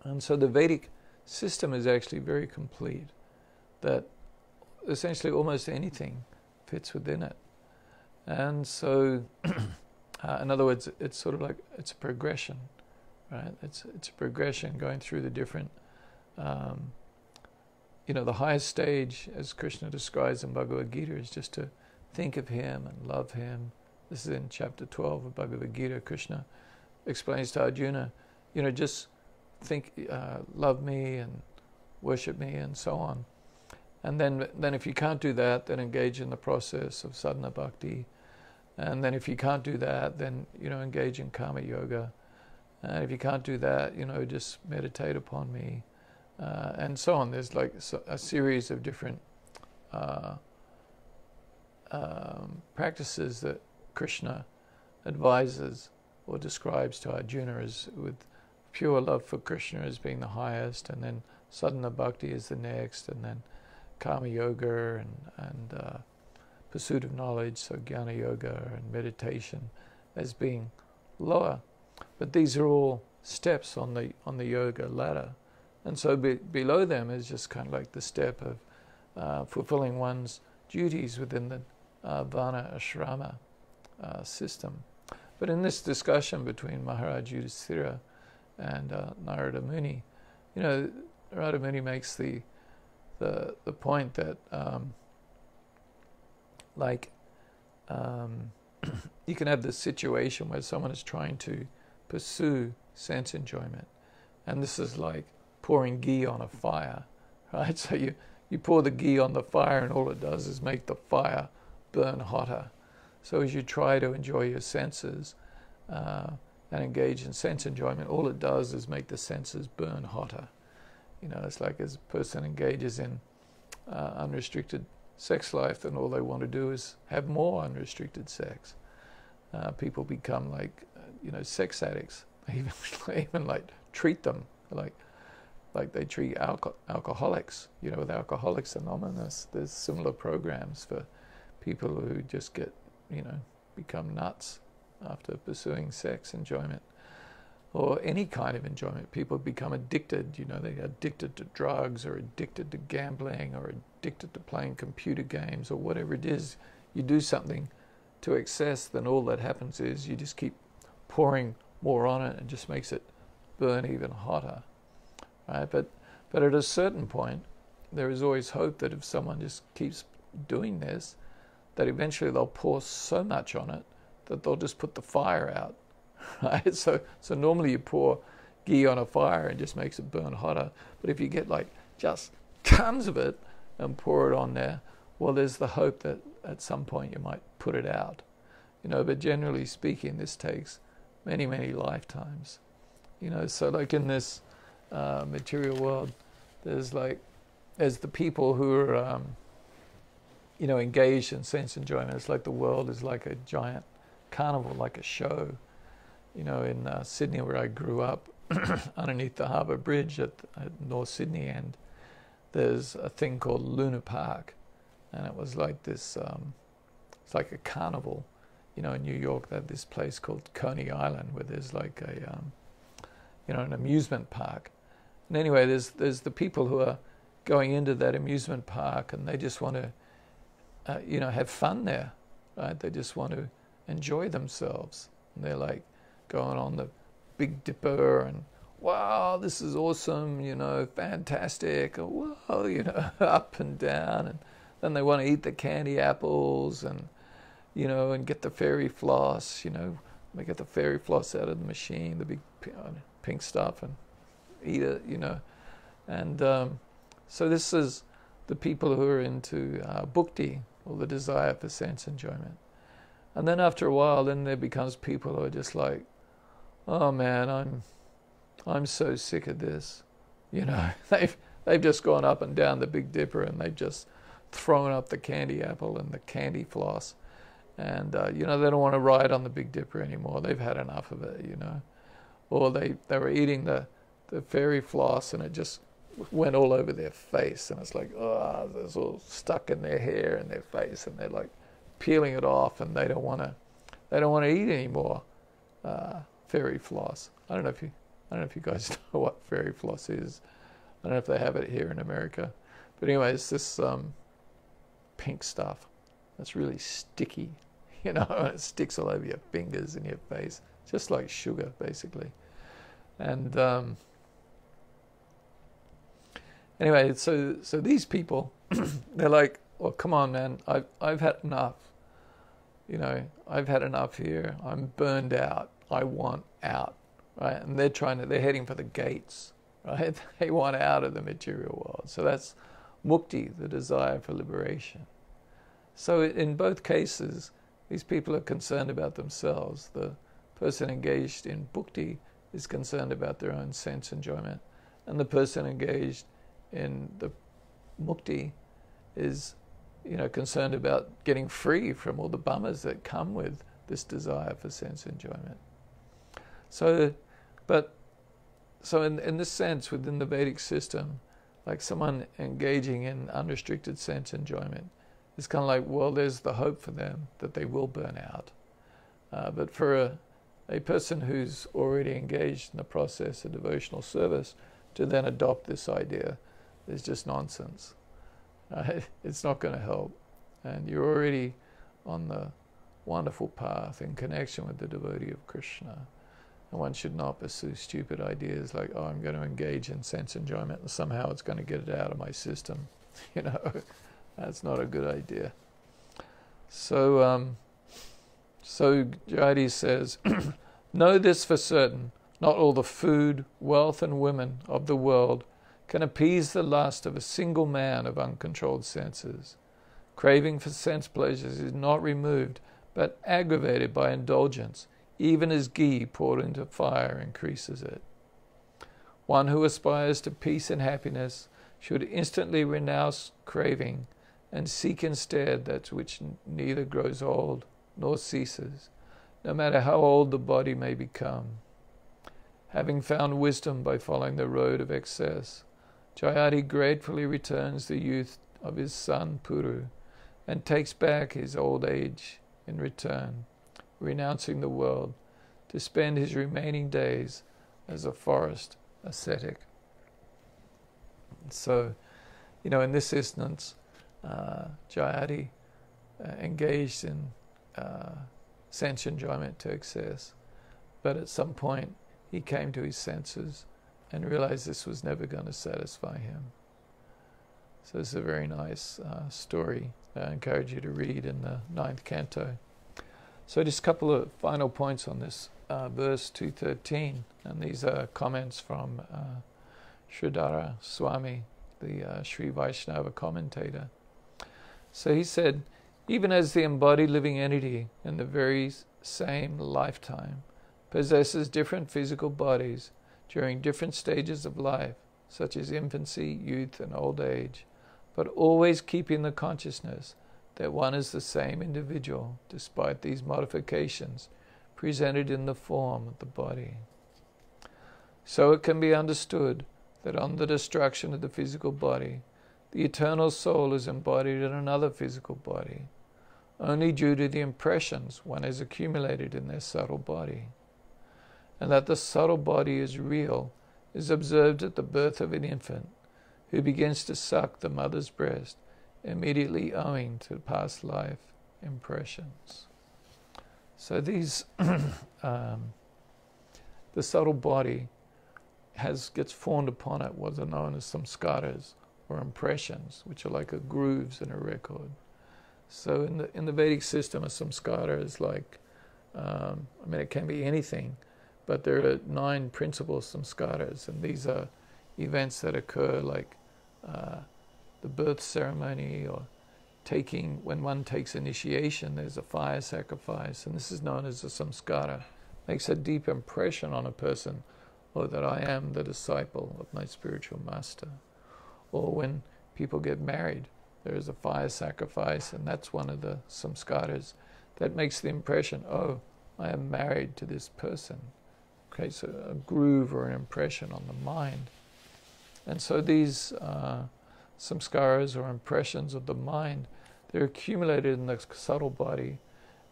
And so the Vedic system is actually very complete, that essentially almost anything fits within it. And so, in other words, it's sort of like, it's a progression, right? It's a progression going through the different, the highest stage, as Krishna describes in Bhagavad Gita, is just to think of him and love him. This is in chapter 12 of Bhagavad Gita. Krishna explains to Arjuna, just think, love me and worship me and so on. And then if you can't do that, then engage in the process of sadhana bhakti. And then if you can't do that, then, engage in karma yoga. And if you can't do that, just meditate upon me. And so on. There's like a series of different practices that Krishna advises or describes to Arjuna as with pure love for Krishna as being the highest, and then sadhana bhakti is the next, and then karma yoga and pursuit of knowledge, so jnana yoga and meditation as being lower. But these are all steps on the yoga ladder. And so below them is just kind of like the step of fulfilling one's duties within the Varna Ashrama system. But in this discussion between Maharaj Yudhisthira and Narada Muni, Narada Muni makes the point that you can have this situation where someone is trying to pursue sense enjoyment, and this is like pouring ghee on a fire, right? So you pour the ghee on the fire, and all it does is make the fire burn hotter. So as you try to enjoy your senses and engage in sense enjoyment, all it does is make the senses burn hotter. It's like as a person engages in unrestricted sex life, then all they want to do is have more unrestricted sex. People become like, sex addicts. Even like treat them like they treat alcoholics. With Alcoholics Anonymous, there's similar programs for people who just get, become nuts after pursuing sex enjoyment or any kind of enjoyment. People become addicted. They're addicted to drugs or addicted to gambling or addicted to playing computer games or whatever it is. You do something to excess, then all that happens is you just keep pouring more on it and just makes it burn even hotter, right? But at a certain point, there is always hope that if someone just keeps doing this, that eventually they'll pour so much on it that they'll just put the fire out, right? So normally you pour ghee on a fire and just makes it burn hotter. But if you get like just tons of it and pour it on there, well, there's the hope that at some point you might put it out, But generally speaking, this takes many, many lifetimes, So like in this material world, there's the people who are, engaged in sense enjoyment. It's like the world is like a giant carnival, like a show. In Sydney, where I grew up, underneath the Harbour Bridge at North Sydney end, there's a thing called Luna Park. and it was like this. It's like a carnival, in New York. They have this place called Coney Island where there's like a, an amusement park. And anyway, there's the people who are going into that amusement park, and they just want to, have fun there, right? They just want to enjoy themselves. And they're like going on the Big Dipper and, wow, this is awesome, fantastic, or, wow, up and down. And then they want to eat the candy apples and, and get the fairy floss, they get the fairy floss out of the machine, the big pink stuff, and eat it, And so this is the people who are into bhakti, or the desire for sense enjoyment. And then after a while, then there becomes people who are just like, oh man, I'm so sick of this. They've just gone up and down the Big Dipper, and they've just thrown up the candy apple and the candy floss. And, they don't want to ride on the Big Dipper anymore. They've had enough of it, Or they were eating the fairy floss, and it just went all over their face. And it's like, oh, it's all stuck in their hair and their face. And they're like peeling it off, and they don't want to eat any more fairy floss. I don't know if you guys know what fairy floss is. I don't know if they have it here in America. But anyway, it's this pink stuff that's really sticky, and it sticks all over your fingers and your face, just like sugar, basically. And anyway, so these people, they're like, well, come on, man, I've had enough. I've had enough here. I'm burned out. I want out, right? And they're heading for the gates, right? They want out of the material world. So that's mukti, the desire for liberation. So in both cases, these people are concerned about themselves. The person engaged in bhakti is concerned about their own sense enjoyment, and the person engaged in the mukti is, concerned about getting free from all the bummers that come with this desire for sense enjoyment. So in this sense, within the Vedic system, like someone engaging in unrestricted sense enjoyment, it's kind of like, well, there's the hope for them that they will burn out. But for a person who's already engaged in the process of devotional service, to then adopt this idea is just nonsense. It's not going to help. And you're already on the wonderful path in connection with the devotee of Krishna. And one should not pursue stupid ideas like, oh, I'm going to engage in sense enjoyment and somehow it's going to get it out of my system. That's not a good idea. So Jayati says, know this for certain, not all the food, wealth and women of the world can appease the lust of a single man of uncontrolled senses. Craving for sense pleasures is not removed, but aggravated by indulgence, even as ghee poured into fire increases it. One who aspires to peace and happiness should instantly renounce craving and seek instead that which neither grows old nor ceases, no matter how old the body may become. Having found wisdom by following the road of excess, Jayati gratefully returns the youth of his son Puru and takes back his old age in return, renouncing the world, to spend his remaining days as a forest ascetic. So, in this instance, Jayati engaged in sense enjoyment to excess, but at some point he came to his senses and realized this was never going to satisfy him. So this is a very nice story I encourage you to read in the 9th canto. So just a couple of final points on this verse 213, and these are comments from Sridhara Swami, the Sri Vaishnava commentator. So he said, even as the embodied living entity in the very same lifetime possesses different physical bodies during different stages of life, such as infancy, youth, and old age, but always keeping the consciousness that one is the same individual despite these modifications presented in the form of the body. So it can be understood that on the destruction of the physical body, the eternal soul is embodied in another physical body, only due to the impressions one has accumulated in their subtle body. And that the subtle body is real is observed at the birth of an infant who begins to suck the mother's breast, immediately owing to past life impressions. So these, the subtle body gets formed upon it what are known as samskaras, or impressions, which are like grooves in a record. So in the Vedic system, a samskara is like, it can be anything, but there are 9 principal samskaras, and these are events that occur like the birth ceremony, or when one takes initiation, there's a fire sacrifice, and this is known as a samskara. Makes a deep impression on a person, or that I am the disciple of my spiritual master. Or when people get married, there is a fire sacrifice, and that's one of the samskaras that makes the impression, oh, I am married to this person. Okay, so a groove or an impression on the mind. And so these samskaras or impressions of the mind, they're accumulated in the subtle body,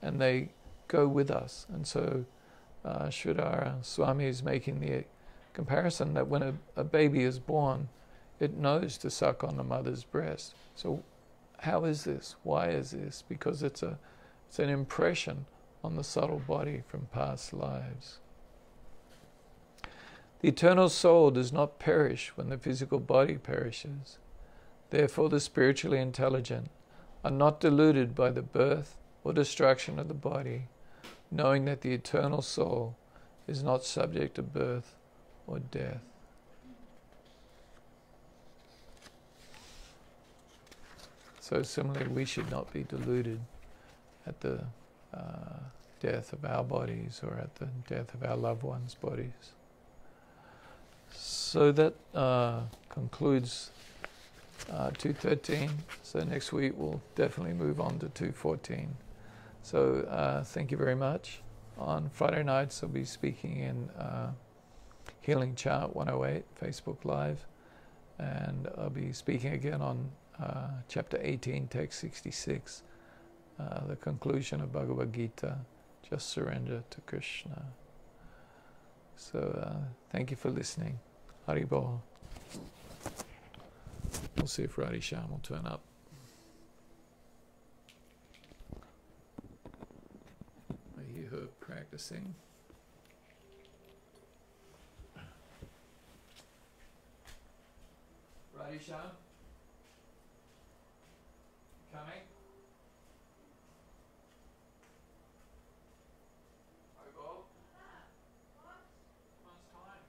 and they go with us. And so Sridhara Swami is making the comparison that when a baby is born, it knows to suck on the mother's breast. So how is this? Why is this? Because it's an impression on the subtle body from past lives. The eternal soul does not perish when the physical body perishes. Therefore, the spiritually intelligent are not deluded by the birth or destruction of the body, knowing that the eternal soul is not subject to birth or death. So similarly, we should not be deluded at the death of our bodies or at the death of our loved ones' bodies. So that concludes 2:13. So next week we'll definitely move on to 2:14. So thank you very much. On Friday nights I'll be speaking in Healing Chart 108 Facebook Live, and I'll be speaking again on chapter 18, text 66, the conclusion of Bhagavad Gita, just surrender to Krishna. So thank you for listening. Haribol. We'll see if Radhi Shyam will turn up. I hear her practicing. Radhi Shyam? Coming? Haribol? One's time.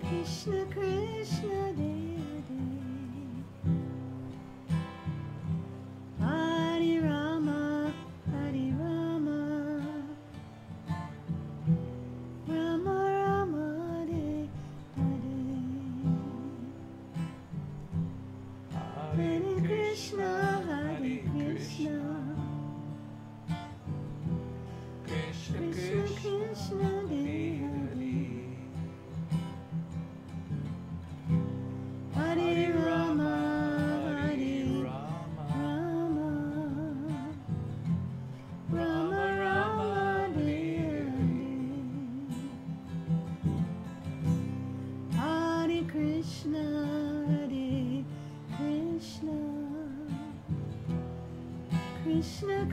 Krishna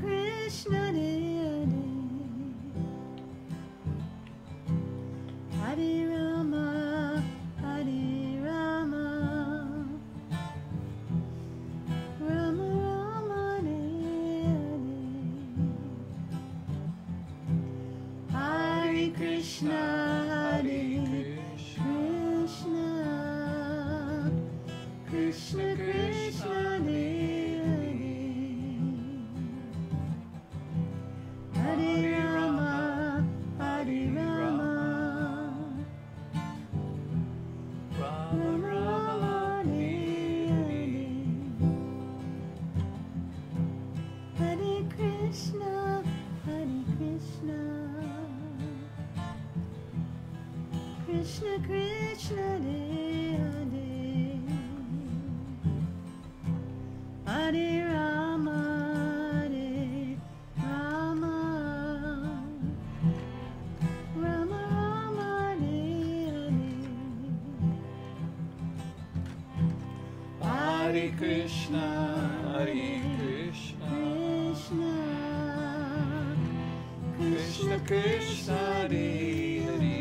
Krishna Hare Hare Krishna, Hare Krishna, Krishna Krishna, Hare Rama, Hare Rama, Rama Rama, Hare Krishna, Hare Krishna, Krishna Krishna, Hare Rama, Hare Rama, Rama Rama, Hare Krishna, Hare Krishna, Krishna, Krishna Krishna, Hare Hare,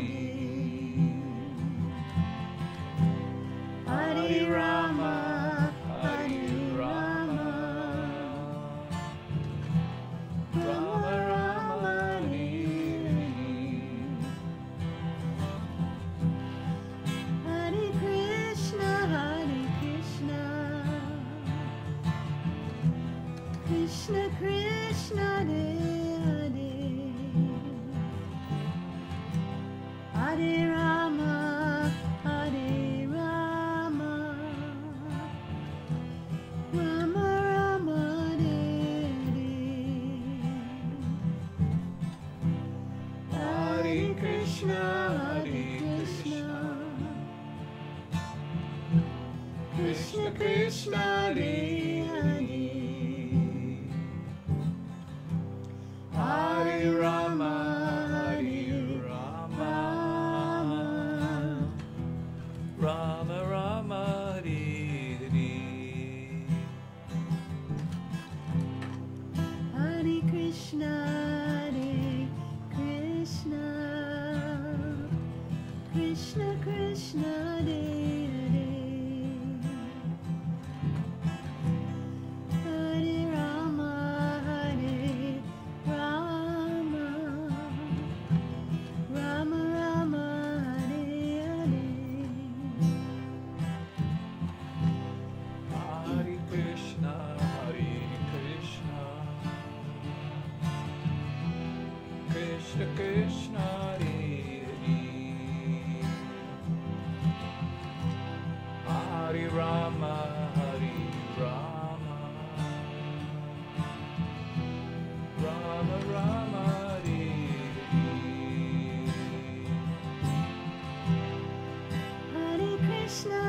Hare Rama, Hare Rama, Rama Rama, Hare Krishna, Krishna Krishna, Hare Rama, Hare Rama, Rama Rama, Hare Krishna, Hare Krishna, Krishna Krishna, Hare Hare, Hare Rama, Hare Rama, Rama Rama, Hare Hare. Hare Krishna, Krishna Krishna, Hare Rama, Hare Rama, Rama Rama, Hare Krishna, Hare Krishna, Krishna Krishna, Hare Hare, Hare Rama, Hare Rama, Rama Rama, Hare Hare Krishna,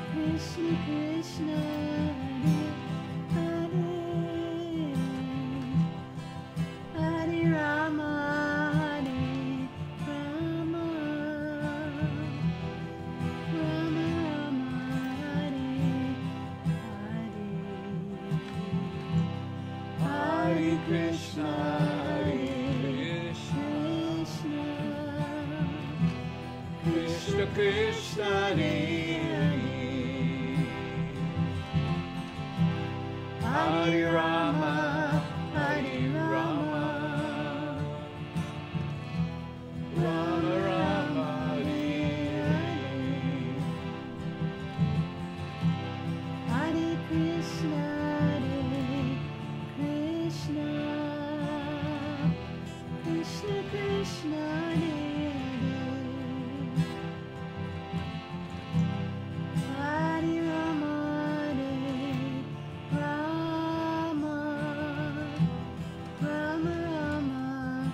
Krishna Krishna, Hare Rama, Hare Rama, Rama Rama, Hare Krishna, Hare Krishna, Krishna Krishna, Hare Hare Rama, Hare Rama, Rama Rama, Hare Krishna, Krishna Krishna, Hare Rama, Rama, Rama Rama,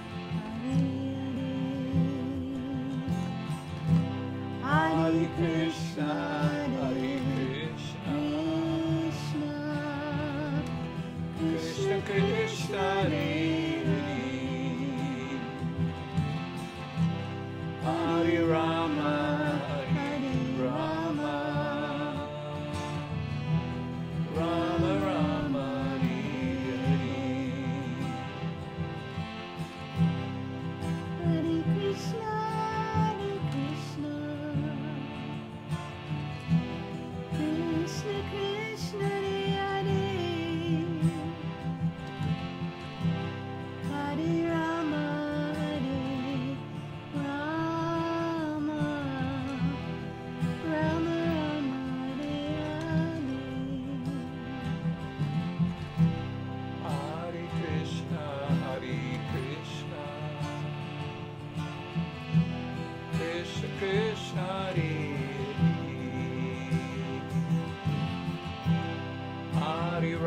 Hare Krishna, Hare Krishna, Krishna Krishna, Hare Hare Rama, Hare Rama, Rama Rama, Hare Krishna, Krishna Krishna, Hare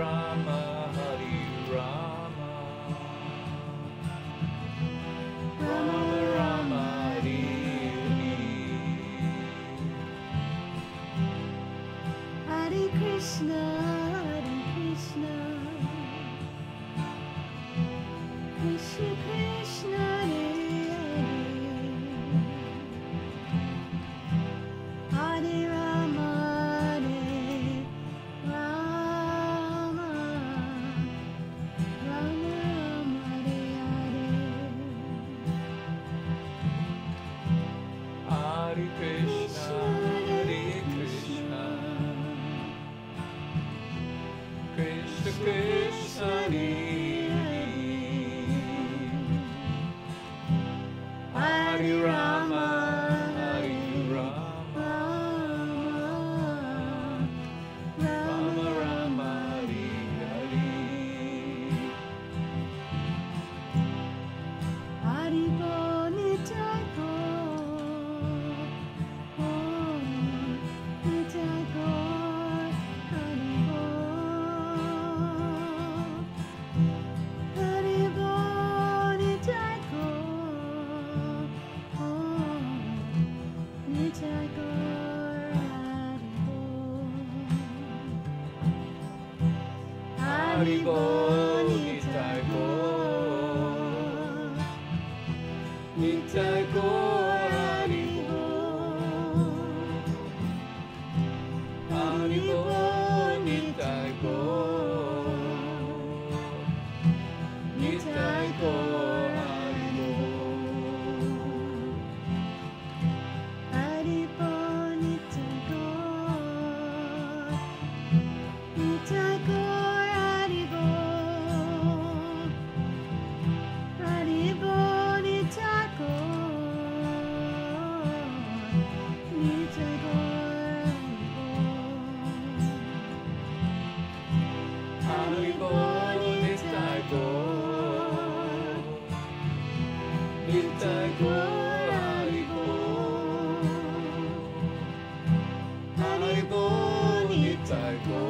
Rama, Hare Rama, Rama Rama, Hare Hare. Hare Krishna, Krishna Krishna, Hare Rama, Rama Rama, Hare Krishna, Hare Krishna, Krishna Krishna, Hare Hare Rama, Hare Rama, Rama Rama, Hare Hare. Haribo Nitai Go, Nitai Go, Haribo, Haribo Nitai Go, Nitai Go, Haribo, Nitai Go, Nitai Go, Haribo, Haribo, Nitai Go, Nitai Go, Haribo. Haribo Nitai Go, Nitai Go, Haribo, Haribo Nitai Go, Nitai Go, Haribo, Nitai Go, Nitai Go, Haribo, Haribo, Nitai Go,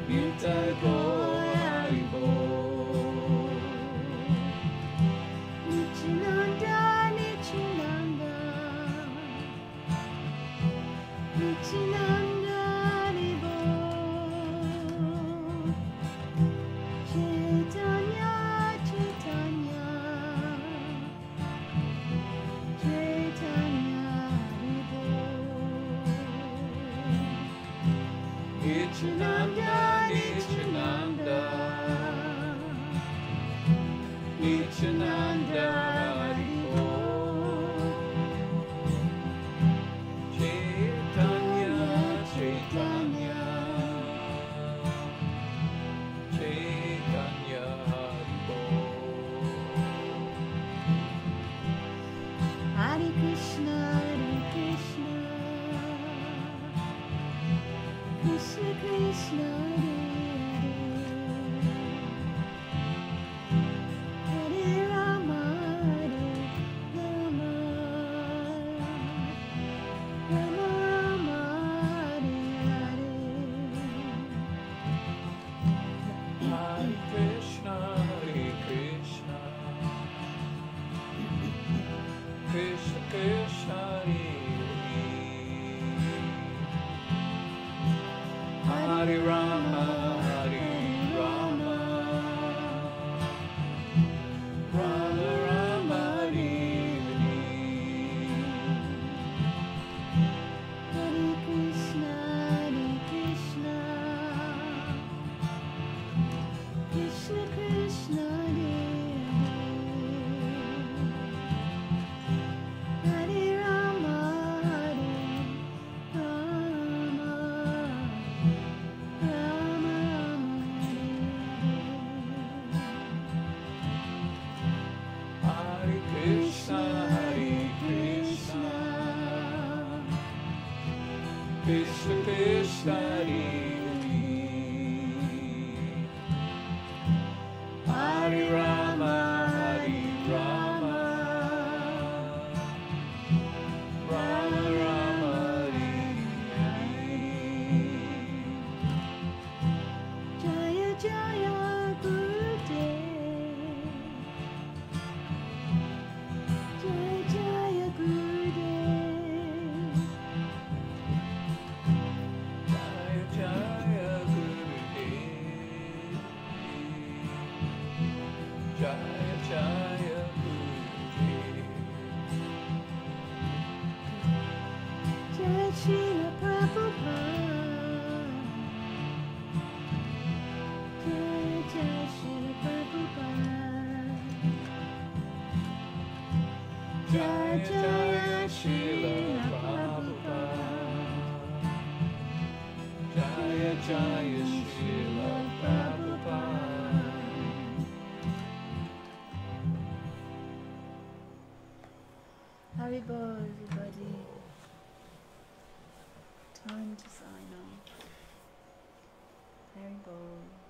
Nitai Go, Haribo. Nityananda, Nityananda, Nityananda, Haribo, Chaitanya, Chaitanya, Chaitanya, Haribo, Nityananda, Nityananda, Nityananda, Haribo, Chaitanya, Chaitanya, Chaitanya, Haribo. Hare Krishna, Krishna Krishna, Hare Rama, Rama Rama, Hare Hare Krishna, Krishna Krishna, Hare Rama, Hare Rama, Rama Rama, Hare Hare Krishna, Krishna Krishna, Hare Rama, Rama Jaya Gurudev. Jaya Jaya Gurudev. Jai Srila Prabhupada. Jai Jai Srila Prabhupada. Jaya Jaya Srila Prabhupada. Jaya Jaya Srila Prabhupada. Haribol, everybody. Time to sign off. Haribol.